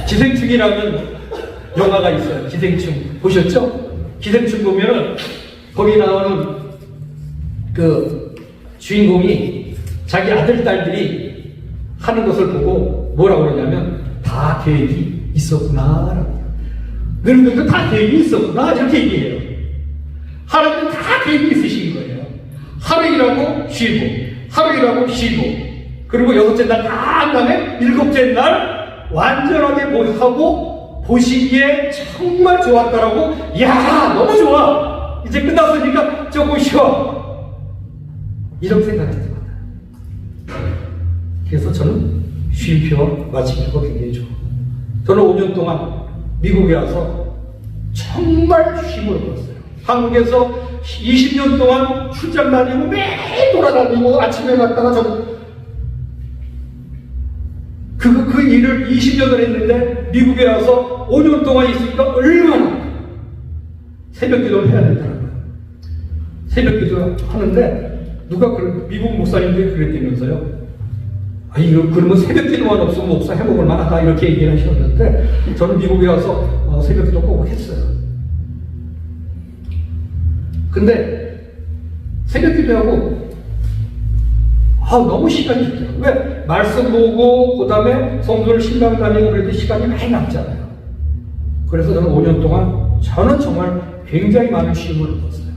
기생충이라는 영화가 있어요. 기생충 보셨죠? 기생충 보면은 거기 나오는 그 주인공이 자기 아들 딸들이 하는 것을 보고 뭐라고 그러냐면 다 계획이 있었구나. 너희들도 다 계획이 있었구나. 이렇게 얘기해요. 하나님은 다 계획이 있으신 거예요. 하루 일하고 쉬고 하루 일하고 쉬고 그리고 여섯째 날 다 한 다음에 일곱째 날 완전하게 하고 보시기에 정말 좋았다라고 야 너무 좋아 이제 끝났으니까 조금 쉬어 이런 생각이 듭니다. 그래서 저는 쉼표와 마침표가 굉장히 좋아요. 저는 5년 동안 미국에 와서 정말 쉼을 얻었어요. 한국에서 20년 동안 출장 다니고 매일 돌아다니고 아침에 갔다가 저는 그 일을 20년을 했는데 미국에 와서 5년 동안 있으니까 얼마나 새벽 기도를 해야 되더라고요. 새벽 기도 하는데 누가 미국 목사님들이 그랬다면서요. 그러면 새벽 기도만 없으면 목사 해먹을 만하다 이렇게 얘기를 하셨는데 저는 미국에 와서 새벽 기도 꼭 했어요. 근데 새벽 기도하고 너무 시간이 좋더라고요. 왜? 말씀 보고 그 다음에 성도를 신방 다니고 그래도 시간이 많이 남잖아요. 그래서 저는 5년 동안 저는 정말 굉장히 많은 쉼을 얻었어요.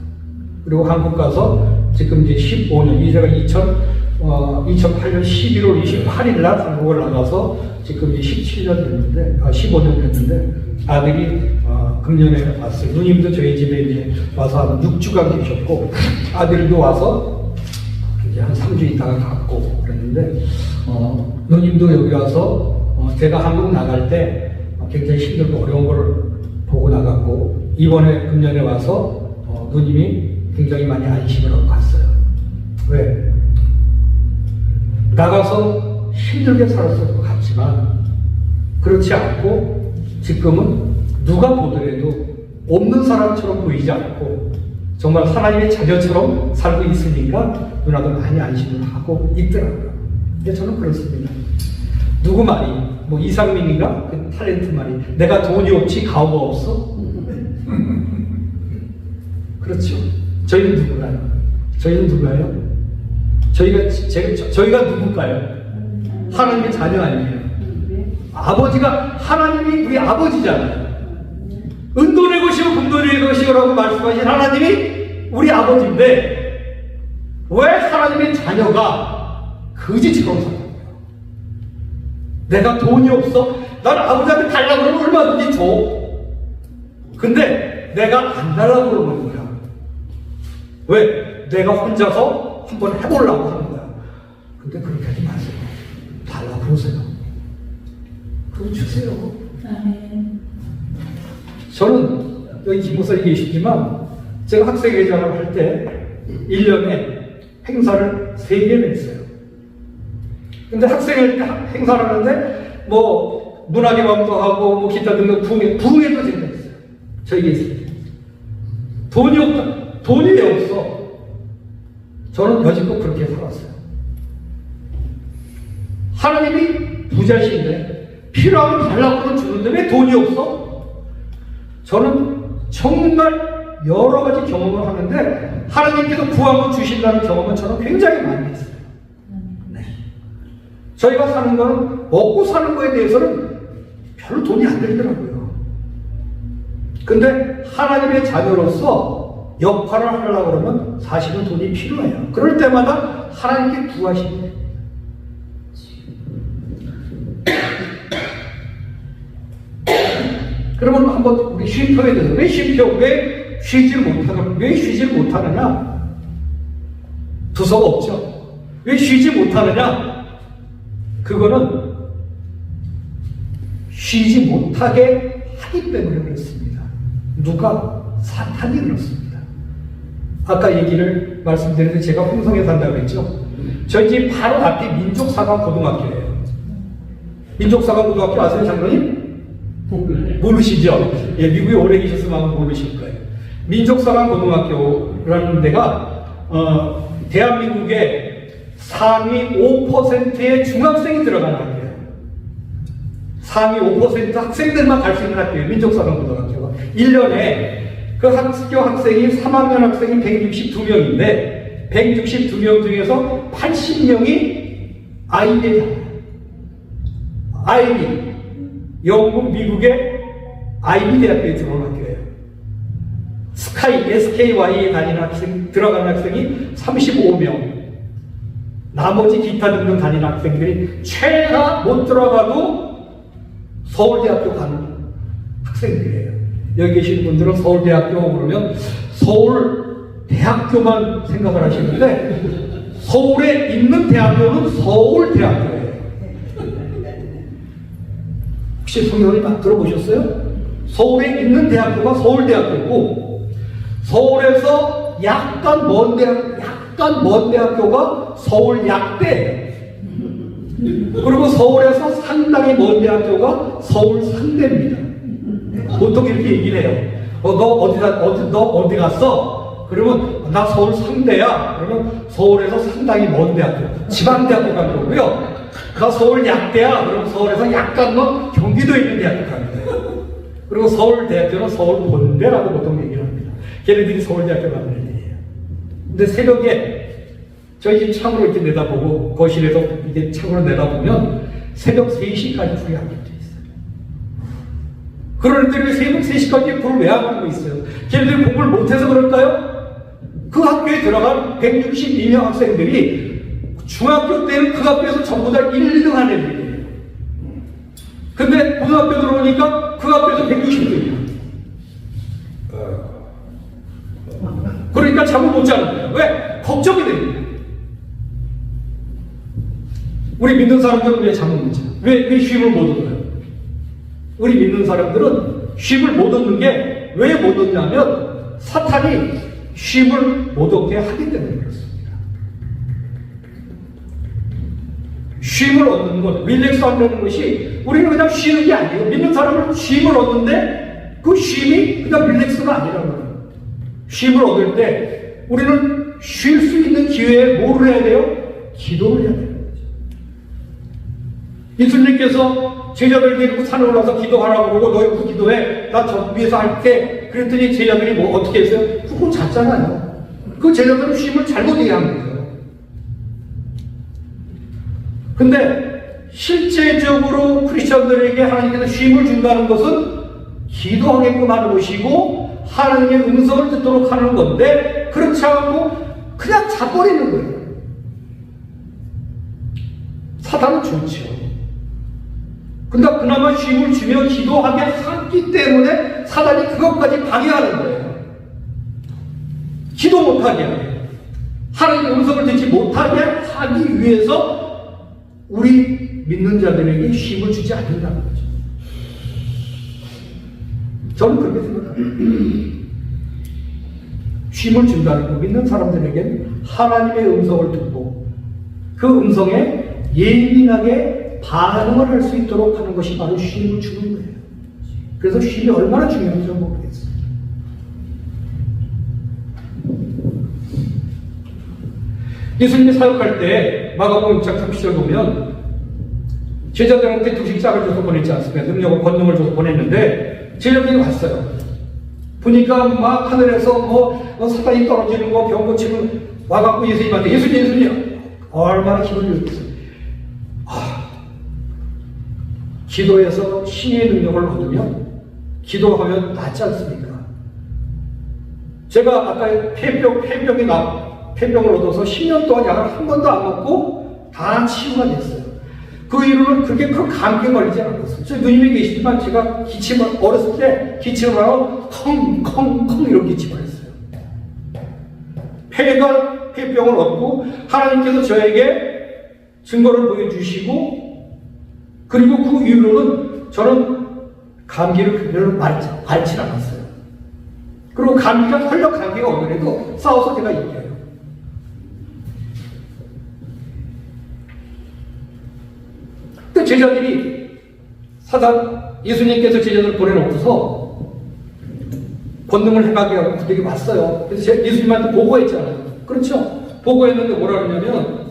그리고 한국 가서 지금 이제 15년, 제가 2008년 11월 28일 날 한국을 나가서 지금 이제 17년 됐는데, 15년 됐는데, 아들이 금년에 왔어요. 누님도 저희 집에 이제 와서 한 6주간 계셨고, 아들도 와서 이제 한 3주 있다가 갔고 그랬는데, 누님도 여기 와서 제가 한국 나갈 때 굉장히 힘들고 어려운 걸 보고 나갔고, 이번에 금년에 와서 누님이 굉장히 많이 안심을 하고 갔어요. 왜? 나가서 힘들게 살았을 것 같지만 그렇지 않고 지금은 누가 보더라도 없는 사람처럼 보이지 않고 정말 하나님의 자녀처럼 살고 있으니까 누나도 많이 안심을 하고 있더라고요. 근데 저는 그렇습니다. 누구 말이, 뭐 이상민인가? 그 탤런트 말이, 내가 돈이 없지 가오가 없어? 그렇죠. 저희는 누구나요? 저희는 누가요? 저희가 누굴까요? 하나님의 자녀 아니에요? 아버지가, 하나님이 우리 아버지잖아요. 은돈의 것이요 금돈의 것이요라고 말씀하신 하나님이 우리 아버지인데 왜 하나님의 자녀가 거지처럼 살아요? 내가 돈이 없어? 난 아버지한테 달라고 그러면 얼마든지 줘. 근데 내가 안 달라고 그러는 거야. 왜? 내가 혼자서 한번 해보려고 하는 거야. 근데 그렇게 하지 마세요. 달라고 그러세요. 그거 주세요. 저는 여기 김목사님 계시지만 제가 학생회장을 할 때 1년에 행사를 3개를 했어요. 근데 행사를 하는데 뭐 문학의 밤도 하고 뭐 기타 등등 부흥회도 제가 했어요. 저희가 있을 때. 돈이 없다. 돈이 왜 없어? 저는 여지껏 그렇게 살았어요. 하나님이 부자신데 필요하면 달라고 주는데 왜 돈이 없어? 저는 정말 여러 가지 경험을 하는데 하나님께서 구하고 주신다는 경험은 저는 굉장히 많이 했어요. 네. 저희가 사는 거는 먹고 사는 거에 대해서는 별로 돈이 안 들더라고요. 근데 하나님의 자녀로서 역할을 하려고 그러면 사실은 돈이 필요해요. 그럴 때마다 하나님께 구하십니다. 그러면 한번 우리 쉼표에 대해서 왜 쉬질 못하느냐? 두서가 없죠. 왜 쉬지 못하느냐? 그거는 쉬지 못하게 하기 때문에 그렇습니다. 누가? 사탄이 그렇습니다. 아까 얘기를 말씀드렸는데 제가 홍성에 산다고 했죠. 저희 집 바로 앞이 민족사관고등학교예요. 민족사관고등학교 아세요, 장로님? 모르시죠? 예, 미국에 오래 계셨으면 아마 모르실 거예요. 민족사관고등학교라는 데가 대한민국의 상위 5%의 중학생이 들어가는 학교예요. 상위 5% 학생들만 갈 수 있는 학교예요. 민족사관고등학교가 1년에 그 학교 학생이 3학년 학생이 162명인데 162명 중에서 80명이 아이비에 아이비, 영국, 미국의 아이비 대학교에 들어온 학교예요. SKY에 다니는 학생, 들어가는 학생이 35명. 나머지 기타 등등 다니는 학생들이 최하 못 들어가도 서울대학교 가는 학생들이에요. 여기 계시는 분들은 서울대학교 그러면 서울대학교만 생각을 하시는데 서울에 있는 대학교는 서울대학교예요. 혹시 성경을 들어보셨어요? 서울에 있는 대학교가 서울대학교고 서울에서 약간 먼 대학교가 서울약대예요. 그리고 서울에서 상당히 먼 대학교가 서울상대입니다. 보통 이렇게 얘기를 해요. 너 어디 갔어? 그러면 나 서울상대야. 그러면 서울에서 상당히 먼 대학교, 지방대학교 간 거고요. 나 서울약대야. 그러면 서울에서 약간 먼 경기도에 있는 대학교 가는 거예요. 그리고 서울대학교는 서울본대라고 보통 얘기를 합니다. 걔네들이 서울대학교 가는 애들이에요. 근데 새벽에 저희 집 창으로 이렇게 내다보고 거실에서 이게 창으로 내다보면 새벽 3시까지 불이 안 켜져 있어요. 그런 애들이 새벽 3시까지 불을 왜 안 켜고 있어요? 걔네들이 공부를 못해서 그럴까요? 그 학교에 들어간 162명 학생들이 중학교 때는 그 학교에서 전부 다 1, 2등 한 애들이에요. 근데 고등학교 들어오니까 그 앞에서 160도예요. 그러니까 잠을 못 자는 거예요. 왜? 걱정이 됩니다. 우리 믿는 사람들은 왜 잠을 못 자? 왜 쉼을 못 얻어요? 우리 믿는 사람들은 쉼을 못 얻는 게 왜 못 얻냐면 사탄이 쉼을 못 얻게 하기 때문에 그렇습니다. 쉼을 얻는 것, 릴렉스 한다는 것이 우리는 그냥 쉬는 게 아니에요. 믿는 사람은 쉼을 얻는데 그 쉼이 그냥 릴렉스가 아니라는 거예요. 쉼을 얻을 때 우리는 쉴 수 있는 기회에 뭐를 해야 돼요? 기도를 해야 돼요. 예수님께서 제자들 데리고 산에 올라서 기도하라고 그러고 너희 그 기도해 나 저 위에서 할게 그랬더니 제자들이 뭐 어떻게 했어요? 그거 잤잖아요. 그 제자들은 쉼을 잘못 이해한 거예요. 근데 실제적으로 크리스천들에게 하나님께서 쉼을 준다는 것은 기도하게끔 하는 것이고 하나님의 음성을 듣도록 하는 건데 그렇지 않고 그냥 자버리는 거예요. 사단은 좋죠. 근데 그나마 쉼을 주며 기도하게 하기 때문에 사단이 그것까지 방해하는 거예요. 기도 못하게 하게, 하나님의 음성을 듣지 못하게 하기 위해서 우리 믿는 자들에게 쉼을 주지 않는다는 거죠. 저는 그렇게 생각합니다. 쉼을 준다는 거, 믿는 사람들에게 하나님의 음성을 듣고 그 음성에 예민하게 반응을 할 수 있도록 하는 것이 바로 쉼을 주는 거예요. 그래서 쉼이 얼마나 중요한지 모르겠어요. 예수님이 사역할 때 마가복음 6장 30절 보면 제자들한테 두식 짝을 줘서 보냈지 않습니까? 능력을 권능을 줘서 보냈는데 제자들이 왔어요. 보니까 막 하늘에서 뭐 사단이 떨어지는 거 병 고치는 와갖고 예수님한테 예수님 얼마나 기분이 좋겠어요. 기도에서 신의 능력을 얻으면 기도하면 낫지 않습니까? 제가 아까 폐병을 얻어서 10년 동안 약을 한 번도 안 먹고 다 치유가 됐어요. 그 이유는 그렇게 큰 감기에 걸리지 않았어요. 저 누님이 계시지만 제가 기침을 어렸을 때 기침을 하고 컹컹컹 이런 기침을 했어요. 폐병을 얻고 하나님께서 저에게 증거를 보여주시고 그리고 그 이후로는 저는 감기를 별로 앓지 않았어요. 그리고 감기가 헐렁 감기가 오더라도 싸워서 제가 이겨요. 근데 제자들이 예수님께서 제자들을 보내놓고서 권능을 행하게 하고 그들이 왔어요. 그래서 예수님한테 보고했잖아요. 그렇죠? 보고했는데 뭐라 그러냐면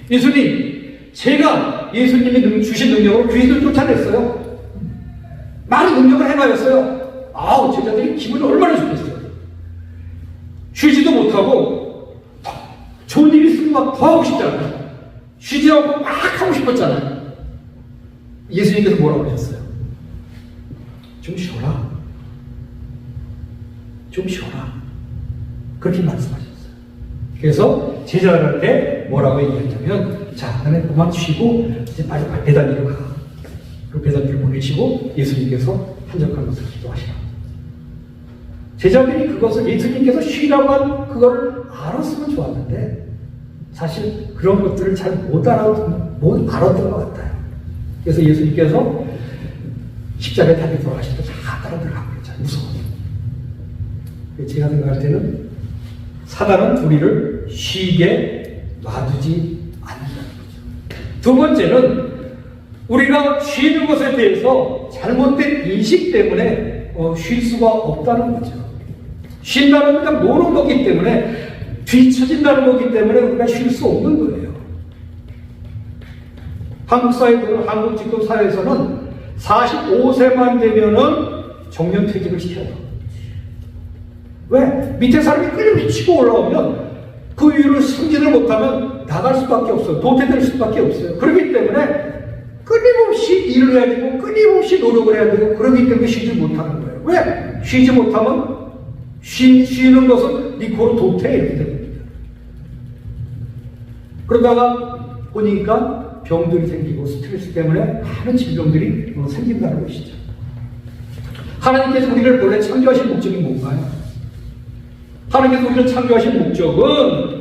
예수님 제가 예수님이 주신 능력으로 귀신을 쫓아냈어요. 많은 능력을 행하였어요. 아우 제자들이 기분이 얼마나 좋겠어요. 쉬지도 못하고 좋은 일 있으면 막 더 하고 싶잖아요. 쉬지 않고 막 하고 싶었잖아요. 예수님께서 뭐라고 하셨어요? 좀 쉬어라. 좀 쉬어라. 그렇게 말씀하셨어요. 그래서 제자들한테 뭐라고 얘기했냐면 자, 너네 그만 쉬고 이제 빨리 배단위로 가. 그 배단위로 보내시고 예수님께서 한적한 것을 기도하시라. 제자들이 그것을 예수님께서 쉬라고 한 그거를 알았으면 좋았는데 사실 그런 것들을 잘 못 알았던 것 같아요. 그래서 예수님께서 십자가에 달려 돌아가실 때 다 따라 들어가고 그랬잖아요. 무서워서. 제가 생각할 때는 사단은 우리를 쉬게 놔두지 않는다는 거죠. 두 번째는 우리가 쉬는 것에 대해서 잘못된 인식 때문에 쉴 수가 없다는 거죠. 쉰다는 건 노는 거기 때문에 뒤처진다는 거기 때문에 우리가 쉴 수 없는 거예요. 한국 사회에서는 한국 지금 사회에서는 45세만 되면은 정년퇴직을 시켜요. 왜? 밑에 사람이 끌려 치고 올라오면 그 이유로 승진을 못하면 나갈 수밖에 없어요. 도태될 수밖에 없어요. 그렇기 때문에 끊임없이 일을 해야 되고 끊임없이 노력을 해야 되고 그러기 때문에 쉬지 못하는 거예요. 왜? 쉬지 못하면 쉬는 것은 니코로 도태 이렇게 됩니다. 그러다가 보니까 병들이 생기고 스트레스 때문에 많은 질병들이 생긴다는 것이죠. 하나님께서 우리를 본래 창조하신 목적이 뭔가요? 하나님께서 우리를 창조하신 목적은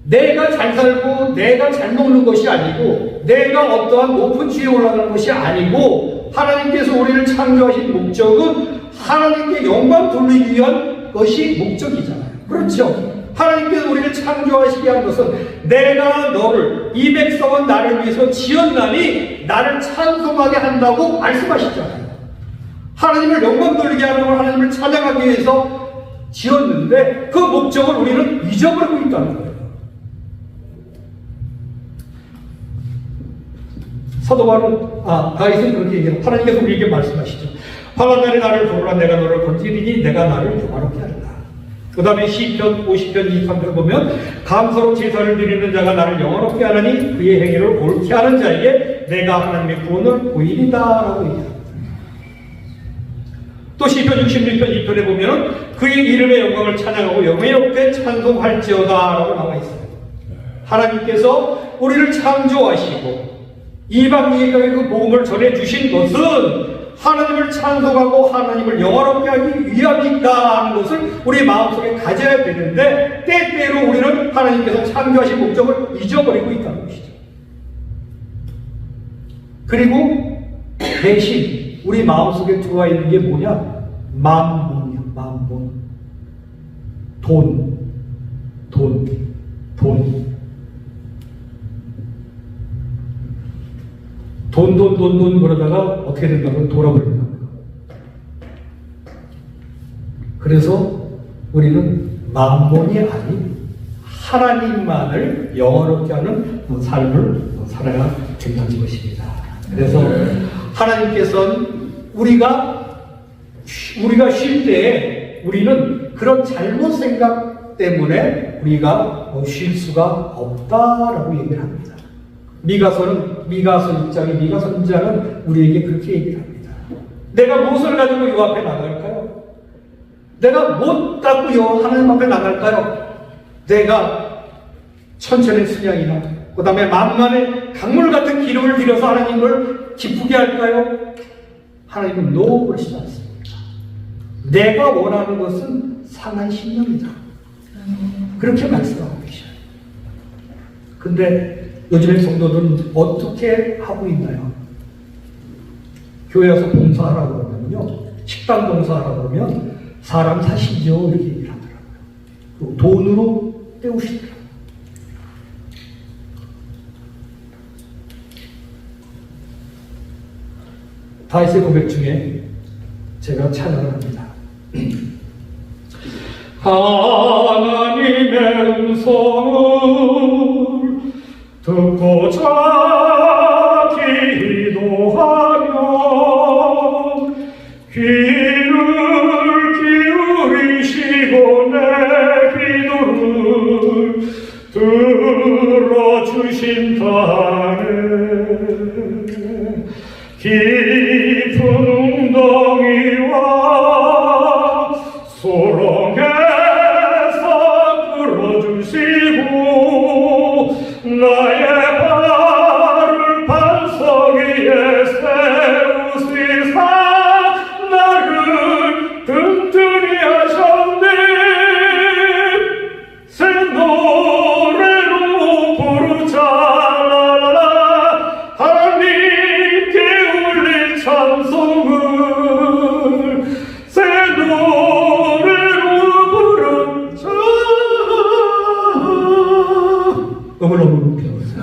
내가 잘 살고 내가 잘 먹는 것이 아니고 내가 어떠한 높은 지위에 올라가는 것이 아니고 하나님께서 우리를 창조하신 목적은 하나님께 영광 돌리기 위한 것이 목적이잖아요. 그렇죠? 하나님께서 우리를 창조하시게 한 것은 내가 너를 이 백성은 나를 위해서 지었나니 나를 찬송하게 한다고 말씀하시잖아요. 하나님을 영광 돌리게 하는 걸 하나님을 찬양하기 위해서 지었는데 그 목적을 우리는 잊어버리고 있다는 거예요. 사도 다윗은 그렇게 얘기해요. 하나님께서 우리에게 말씀하시죠. 환난 날에 나를 부르라. 내가 너를 건지리니 내가 나를 영화롭게 하리라. 그 다음에 시편 50편 23절을 보면 감사로 제사를 드리는 자가 나를 영화롭게 하나니 그의 행위를 옳게 하는 자에게 내가 하나님의 구원을 보이리다 라고 얘기합니다. 또 시편 66편 2편에 보면 그의 이름의 영광을 찬양하고 영예롭게 찬송할지어다 라고 나와 있어요. 하나님께서 우리를 창조하시고 이방인에게 그 복음을 전해주신 것은 하나님을 찬송하고 하나님을 영화롭게 하기 위함이다 하는 것을 우리 마음속에 가져야 되는데 때때로 우리는 하나님께서 창조하신 목적을 잊어버리고 있다는 것이죠. 그리고 대신 우리 마음속에 들어와 있는 게 뭐냐? 만본이야. 만본. 돈 그러다가 어떻게 된다면 돌아버린다. 그래서 우리는 만본이 아닌 하나님만을 영화롭게 하는 삶을 살아야 된다는 것입니다. 그래서 하나님께서는 우리가 쉴 때 우리는 그런 잘못 생각 때문에 우리가 쉴 수가 없다라고 얘기를 합니다. 미가서 6장의 미가 선지자는 우리에게 그렇게 얘기를 합니다. 내가 무엇을 가지고 요 앞에 나갈까요? 내가 못 갖고 요 하나님 앞에 나갈까요? 내가 천천의 순양이나 그 다음에 만만의 강물 같은 기름을 들여서 하나님을 기쁘게 할까요? 하나님은 no 그러시지 않습니다. 내가 원하는 것은 상한 신령이다. 그렇게 말씀하고 계셔요. 근데 요즘의 성도들은 어떻게 하고 있나요? 교회 와서 봉사하라고 그러면요. 식당 봉사하라고 그러면 사람 사시죠. 이렇게 얘기를 하더라고요. 돈으로 때우시더라고요. 다윗의 고백 중에 제가 찬양을 합니다. 하나님의 음성을 듣고자 기도하며 귀를 기울이시고 내 기도를 들어주신다네. 깊은 웅덩이와 소렁에서 끌어주시고 나의 발을 반석 위에 세우시사 나를 든든히 하셨네. 새 노래로 부르자 라라라 하나님께 울릴 찬송을 새 노래로 부르자. 음을 너무 높여보세요.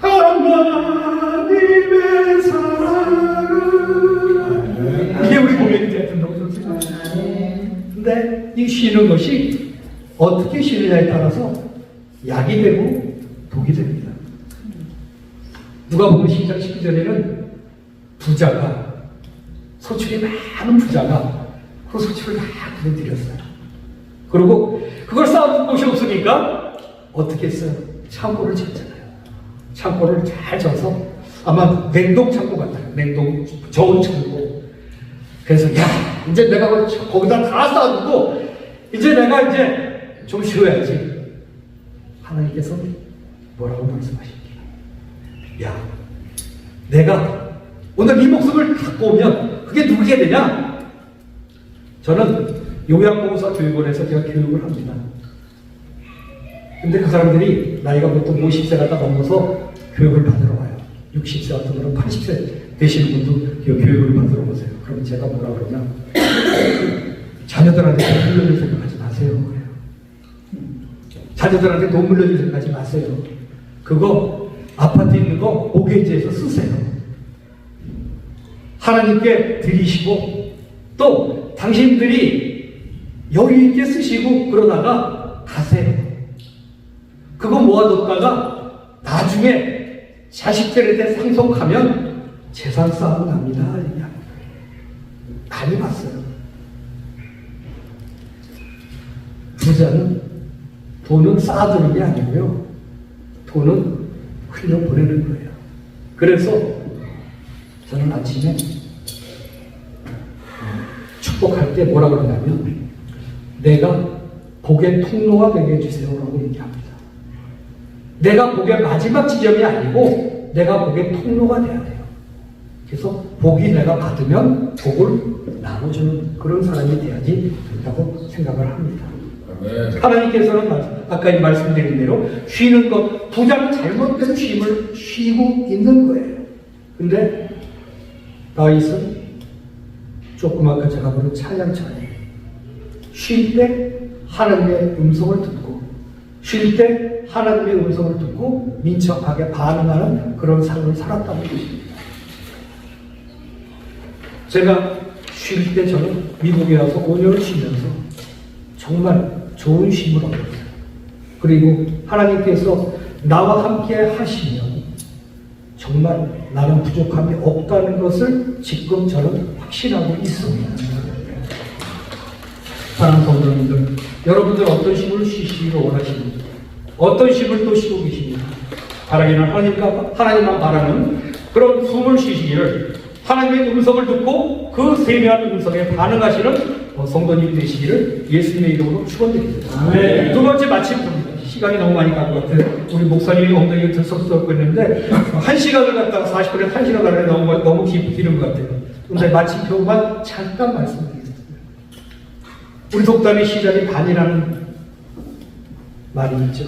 하나님의 사랑을 이게 우리 고백이 되었다고 생각합니다. 근데 이 쉬는 것이 어떻게 쉬느냐에 따라서 약이 되고 독이 됩니다. 누가복음 12장 12절에는 부자가 소출이 많은 부자가 그 소출을 다 보내드렸어요. 그리고 그걸 쌓아둘 곳이 없으니까 어떻게 했어요? 창고를 쳤잖아요. 창고를 잘 져서 아마 냉동 창고 같아요. 냉동 저온 창고. 그래서 야 이제 내가 거기다 다 쌓아두고 이제 내가 이제 좀 쉬어야지. 하나님께서 뭐라고 말씀하십니까? 야 내가 오늘 이 목숨을 갖고 오면 그게 되냐? 저는 요양보호사 교육원에서 제가 교육을 합니다. 근데 그 사람들이 나이가 보통 50세가 다 넘어서 교육을 받으러 와요. 60세 같은 경우는 80세 되시는 분도 교육을 받으러 오세요. 그럼 제가 뭐라 그러냐? 자녀들한테 돈 물려줄 생각하지 마세요. 그래요. 자녀들한테 돈 물려줄 생각하지 마세요. 그거 아파트 있는 거 모계지에서 쓰세요. 하나님께 드리시고 또 당신들이 여유 있게 쓰시고 그러다가 가세요. 그거 모아뒀다가 나중에 자식들한테 상속하면 재산 싸움 납니다. 많이 봤어요. 부자는 돈은 쌓아두는 게 아니고요. 돈은 흘려보내는 거예요. 그래서 저는 아침에 축복할 때 뭐라 그러냐면 내가 복의 통로가 되게 해주세요라고 얘기합니다. 내가 복의 마지막 지점이 아니고 내가 복의 통로가 돼야 돼요. 그래서 복이 내가 받으면 복을 나눠주는 그런 사람이 돼야지 된다고 생각을 합니다. 하나님께서는 아까 말씀드린 대로 쉬는 것, 부자는 잘못된 쉼을 쉬고 있는 거예요. 근데 다윗은 조금 아까 제가 부른 찬양처럼 쉴 때 하나님의 음성을 듣고 쉴 때 하나님의 음성을 듣고 민첩하게 반응하는 그런 삶을 살았다는 것입니다. 제가 쉴 때 저는 미국에 와서 5년을 쉬면서 정말 좋은 쉼을 얻었어요. 그리고 하나님께서 나와 함께 하시면 정말 나는 부족함이 없다는 것을 지금 저는 확신하고 있습니다. 사랑하는 성도님들, 여러분들 어떤 쉼을 쉬시기를 원하십니까? 어떤 쉼을 또 쉬고 계십니까? 바라기는 하나님만 바라는 그런 숨을 쉬시기를, 하나님의 음성을 듣고 그 세미한 음성에 반응하시는 성도님이 되시기를 예수님의 이름으로 축원드립니다. 네. 두 번째 마침표입니다. 시간이 너무 많이 간 것 같아요. 우리 목사님이 엉덩이를 들썩들썩 했는데 1시간을 갖다가 40분에 1시간 가는데 너무 길은 것 같아요. 그런데 마침표만 잠깐 말씀드리겠습니다. 우리 독단의 시작이 반이라는 말이 있죠.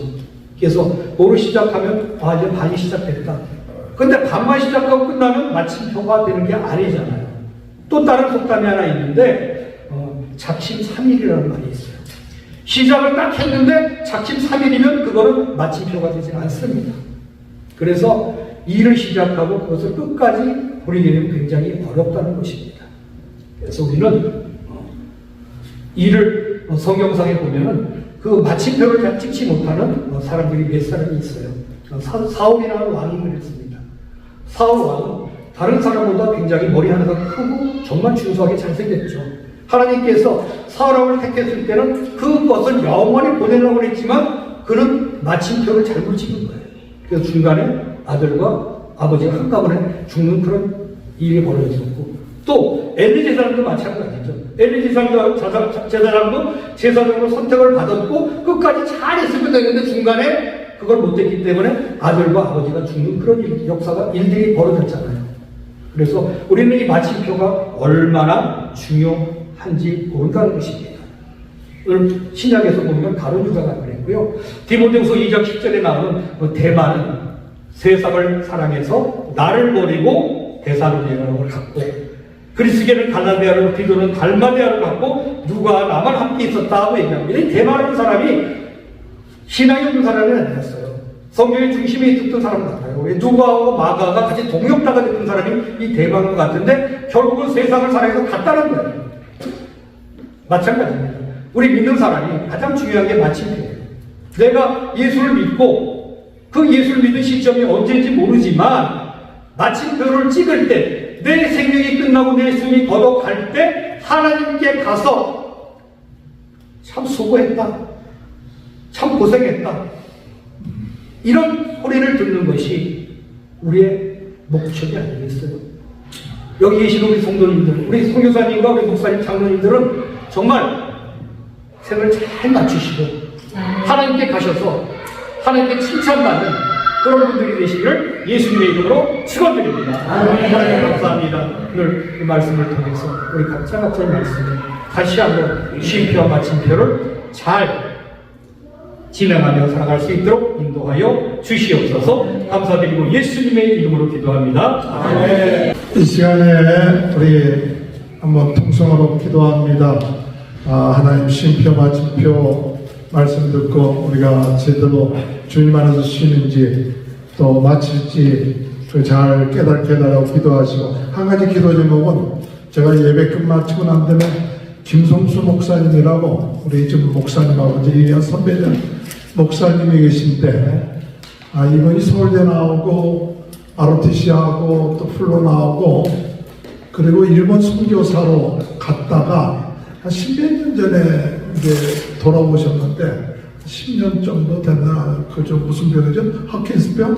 그래서 뭐를 시작하면 이제 반이 시작됐다. 근데 반만 시작하고 끝나면 마침표가 되는 게 아니잖아요. 또 다른 속담이 하나 있는데 작심 3일이라는 말이 있어요. 시작을 딱 했는데 작심 3일이면 그거는 마침표가 되지 않습니다. 그래서 일을 시작하고 그것을 끝까지 보리게 되면 굉장히 어렵다는 것입니다. 그래서 우리는 일을 성경상에 보면은 그 마침표를 잘 찍지 못하는 사람들이 몇 사람이 있어요. 사울이라는 왕이 그랬습니다. 사울 왕은 다른 사람보다 굉장히 머리 하나가 크고 정말 준수하게 잘생겼죠. 하나님께서 사울왕을 택했을 때는 그것을 영원히 보내려고 했지만 그는 마침표를 잘못 찍은 거예요. 그래서 중간에 아들과 아버지가 한꺼번에 죽는 그런 일이 벌어졌고, 또 엘리 제사장도 마찬가지죠. 엘리 제사장도 제사장으로 선택을 받았고 끝까지 잘했으면 되는데 중간에 그걸 못했기 때문에 아들과 아버지가 죽는 그런 일들이 벌어졌잖아요. 그래서 우리는 이 마침표가 얼마나 중요한지 모른다는 것입니다. 오늘 신약에서 보면 가룟 유다가 그랬고요. 디모데후서 2장 10절에 나오는 대만은 세상을 사랑해서 나를 버리고 데살로니가를 갖고, 그리스게는 갈라디아로, 디도는 달마디아를 갖고 누가 나만 함께 있었다 하고 얘기합니다. 이 대만이라는 사람이 신앙이 없는 사람이 아니었어요. 성경의 중심에 있었던 사람 같아요. 누가하고 마가가 같이 동역자가 됐던 사람이 이 대만과 같은데 결국은 세상을 사랑해서 갔다는 거예요. 마찬가지입니다. 우리 믿는 사람이 가장 중요한 게 마침표예요. 내가 예수를 믿고 그 예수를 믿는 시점이 언제인지 모르지만 마침표를 찍을 때, 내 생명이 끝나고 내 숨이 걷어갈 때 하나님께 가서 참 수고했다, 참 고생했다, 이런 소리를 듣는 것이 우리의 목적이 아니겠어요? 여기 계신 우리 성도님들, 우리 선교사님과 우리 목사님, 장로님들은 정말 생을 잘 맞추시고 하나님께 가셔서 하나님께 칭찬받는 그런 분들이 되시기를 예수님의 이름으로 축원드립니다. 하나님 감사합니다. 오늘 이 말씀을 통해서 우리 각자 각자의 말씀을 다시 한번 쉼표와 마침표를 잘 진행하며 살아갈 수 있도록 인도하여 주시옵소서. 감사드리고 예수님의 이름으로 기도합니다. 아멘. 이 시간에 우리 한번 통성으로 기도합니다. 하나님 쉼표 마침표 말씀 듣고 우리가 제대로 주님 안에서 쉬는지 또 마칠지 잘 깨닫게 해달라고 기도하시고, 한 가지 기도 제목은 제가 예배 끝마치고 난 다음에 김성수 목사님이라고 우리 지금 목사님하고 이제 선배들 목사님이 계신데, 이분이 서울대 나오고 ROTC 하고 또 풀로 나오고 그리고 일본 선교사로 갔다가 한 10몇 년 전에 이제 돌아오셨는데 10년 정도 됐나, 그저 무슨 병이죠? 하킨스병?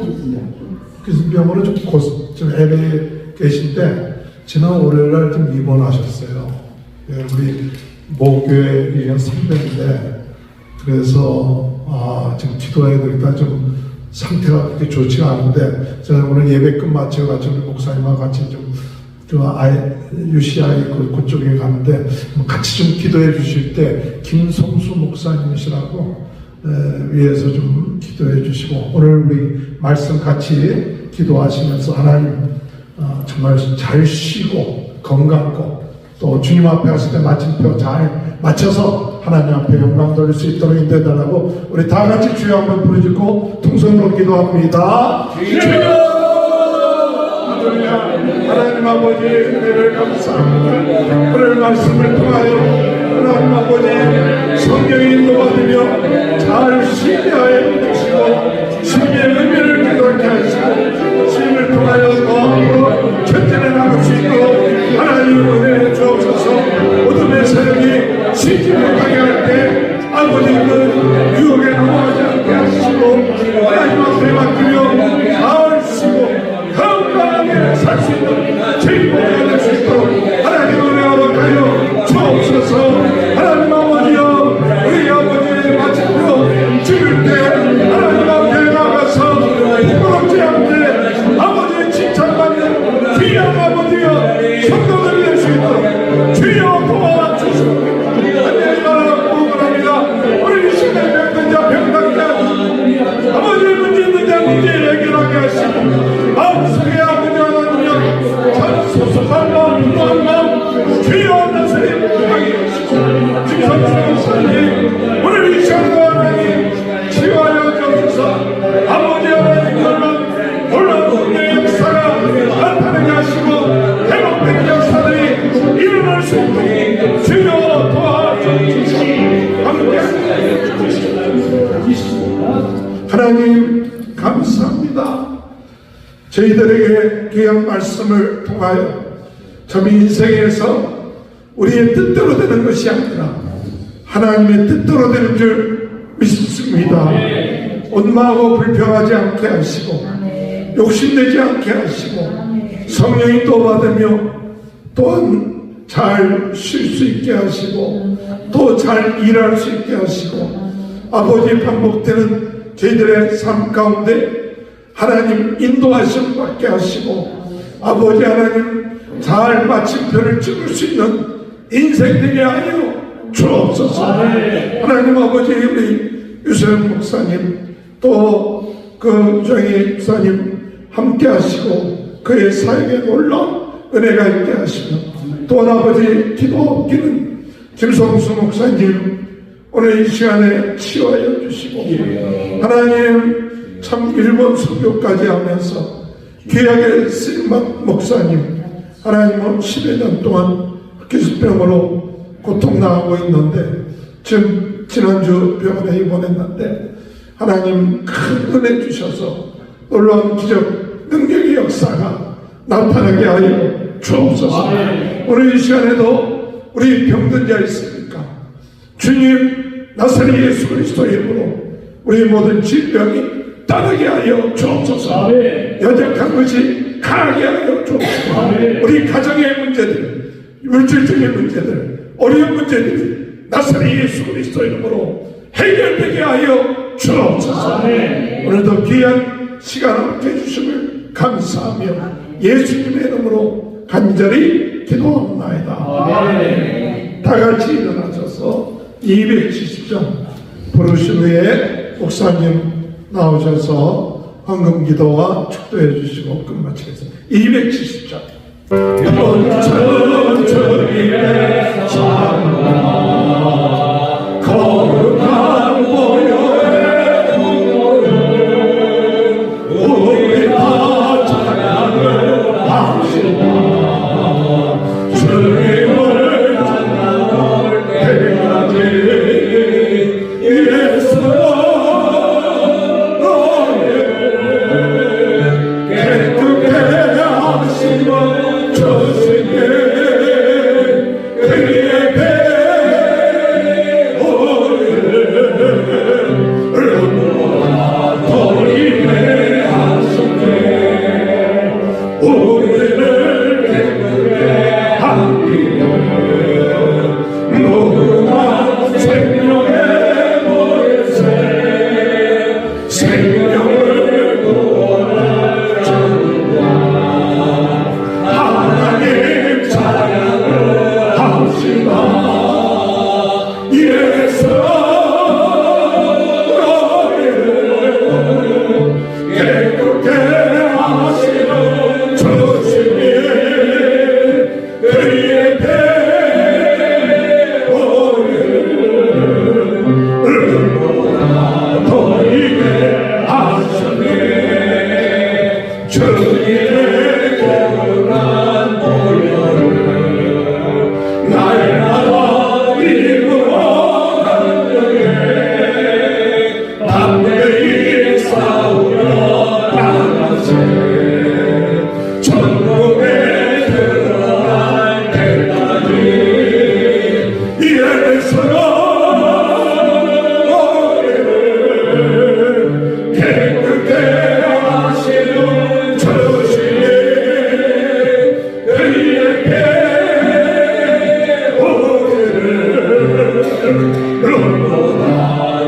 하킨스병으로 좀 LA에 계신데 지난 월요일날 좀 입원하셨어요. 우리 모교회 선배인데, 그래서 지금 기도해야 되겠다. 좀 상태가 그렇게 좋지가 않은데 제가 오늘 예배 끝마치고 같이 우리 목사님과 같이 좀 UCI 그쪽에 가는데 같이 좀 기도해 주실 때 김성수 목사님이시라고 위에서 좀 기도해 주시고, 오늘 우리 말씀 같이 기도하시면서 하나님 정말 잘 쉬고 건강고 또 주님 앞에 갔을 때 마침표 잘 맞춰서 하나님 앞에 영광 돌릴 수 있도록 인도해달라고 우리 다 같이 주여 한번 부르짖고 통성으로 기도합니다. 하나님 아버지 은혜를 감사합니다. 오늘 말씀을 통하여 하나님 아버지 성령의 인도받으며 잘 신뢰하여 주시고 신의 의미를 깨닫게 하시고 신을 통하여 더 앞으로 전진해 나갈 수 있도록 하나님 은혜 주옵소서. 어둠의 세력이 시지 못하게 할 때 아버지 그 유혹에 넘어가지 않게 하시고 하나님 앞에 맡기며 잘 쉬고 건강하게 살 수 있는 제일복이 될 수 있도록 하나님 은혜 허락하여 주옵소서. 하나님 아버지여, 우리 아버지의 마침표 찍을 때 하나님 앞에 나가서 부끄럽지 않게 아버지의 칭찬받는 귀한 아버지여 성도들이 될 수 있도록 주여 도와주시옵소서. 하나님 나라가 구원합니다. 우리 이 시간에 병든 자 병낫게 하시고 아버지의 문제 있는 자 문제 해결하게 하시고 마음속에 아버지 하나님여 참 섭섭한 마음 분노한 마음 주여 나서리 하게 하시고 김성수 목사님 오늘 이 시간에 하나님 치유하여 주옵소서. 아버지 하나님 그런 놀라운 은혜의 역사가 나타나게 하시고 회복된 역사들이 일어날 수 있도록 주여 도와주옵소서. 함께 하나님 감사합니다. 저희들에게 귀한 말씀을 통하여 참 인생에서 우리의 뜻대로 되는 것이 아니라 하나님의 뜻대로 되는 줄 믿습니다. 원망하고 불평하지 않게 하시고 욕심내지 않게 하시고 성령이 또 받으며 또한 잘 쉴 수 있게 하시고 또 잘 일할 수 있게 하시고 아버지 반복되는 저희들의 삶 가운데 하나님 인도하심 받게 하시고 아버지 하나님 잘 마침표를 찍을 수 있는 인생 되게 하여 주옵소서. 하나님 아버지 우리 유세현 목사님 또 그 정희 목사님 함께 하시고 그의 사역에 놀라운 은혜가 있게 하시고 또 아버지 기도 없기는 김성수 목사님 오늘 이 시간에 치유하여 주시고 하나님 참 일본 선교까지 하면서 귀하게 쓰임 목사님 하나님은 10여 년 동안 기습병으로 고통당하고 있는데 지금 지난주 병원에 입원했는데 하나님 큰 은혜 주셔서 놀라운 기적 능력의 역사가 나타나게 하여 주옵소서. 오늘 이 시간에도 우리 병든 자 있습니까? 주님 나사렛 예수 그리스도의 이름으로 우리 모든 질병이 떠나게 하여 주옵소서. 연약한 것이 강하게 하여 주옵소서. 우리 가정의 문제들, 물질적인 문제들, 어려운 문제들이 나사렛 예수 그리스도 이름으로 해결되게 하여 주옵소서. 오늘도 귀한 시간 함께 해주심을 감사하며 예수님의 이름으로 간절히 기도하옵나이다. 다 같이 일어나셔서 270장 부르신 후에 목사님 나오셔서 헌금기도와 축도해 주시고 끝마치겠습니다. 270장 천천히의 장마 거룩한 보혈의 우리 다 찬양을 합시다. 주님을 찬양할 때까지 예수 너를 깨끗게 하시고 주시게 그의 배우를 돌리게 하시게 우리를 깨끗게 하기를 무궁한 생명의 보혜세 생명을 구원할 주님과 하나님 찬양을 합시다. 예수 너를 깨끗게 하시는 주시니 그의 배우를 돌리게 하시니 주님의 거룩한 보혈을 나의 나라 이름으로 간절히 담대히 싸우며 나가세 천국에 들어갈 때까지 예수로 깨끗게 하시는 주시니 그의 배우를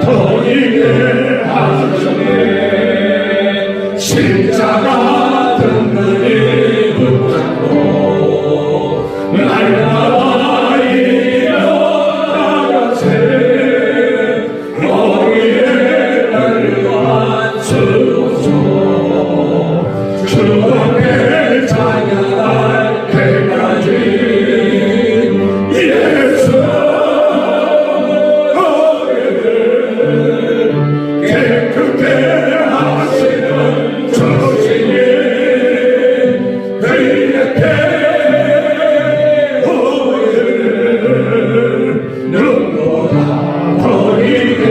돌리게 하시네 십자가 등등이 붙잡고 날마다 일어나가세 너희의 날과 주소 주 앞에 찬양할 때까지 예수 깨끗게 하시는 주시니 그의 배우를 눈보다 돌리게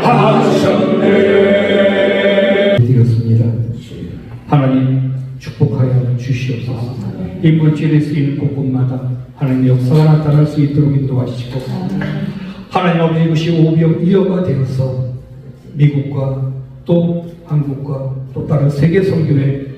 하셨네. 드렸습니다. 하나님 축복하여 주시옵소서. 이 물질에 쓰이는 곳곳마다 하나님의 역사가 나타날 수 있도록 인도하시고 하나님 아버지 이것이 오병 이어가 되어서 미국과 또 한국과 또 다른 세계 선교를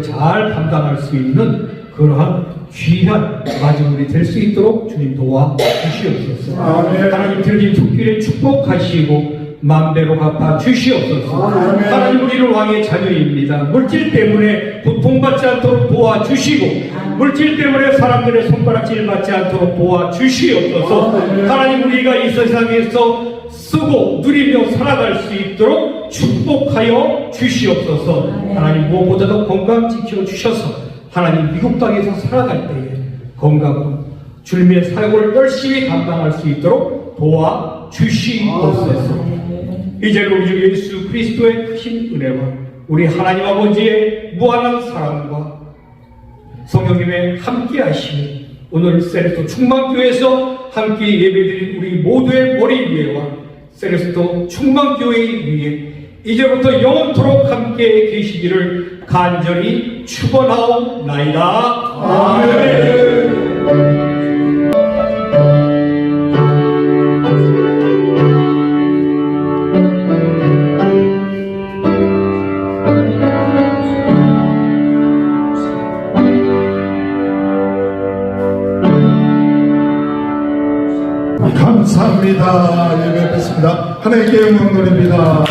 잘 감당할 수 있는 그러한 귀한 마지막이 될 수 있도록 주님 도와 주시옵소서. 하나님 들린 손길에 축복하시고 만배로 갚아 주시옵소서. 하나님 우리는 왕의 자녀입니다. 물질 때문에 고통받지 않도록 도와주시고 물질 때문에 사람들의 손가락질 받지 않도록 도와주시옵소서. 하나님 우리가 이 세상에서 쓰고 누리며 살아갈 수 있도록 축복하여 주시옵소서. 하나님 무엇보다도 건강 지켜주셔서 하나님 미국 땅에서 살아갈 때에 건강으로 주님의 사역을 열심히 감당할 수 있도록 도와주시옵소서. 이제로 우리 주 예수 그리스도의 크신 은혜와 우리 하나님 아버지의 무한한 사랑과 성령님의 함께 하심이 오늘 세레스토 충만교회에서 함께 예배드린 우리 모두의 머리 위에와 세레스토 충만교회 위에 이제부터 영원토록 함께 계시기를 간절히 축원하옵나이다. 아멘. 감사합니다. 예배 뵙습니다. 하나님께 영광 돌립니다.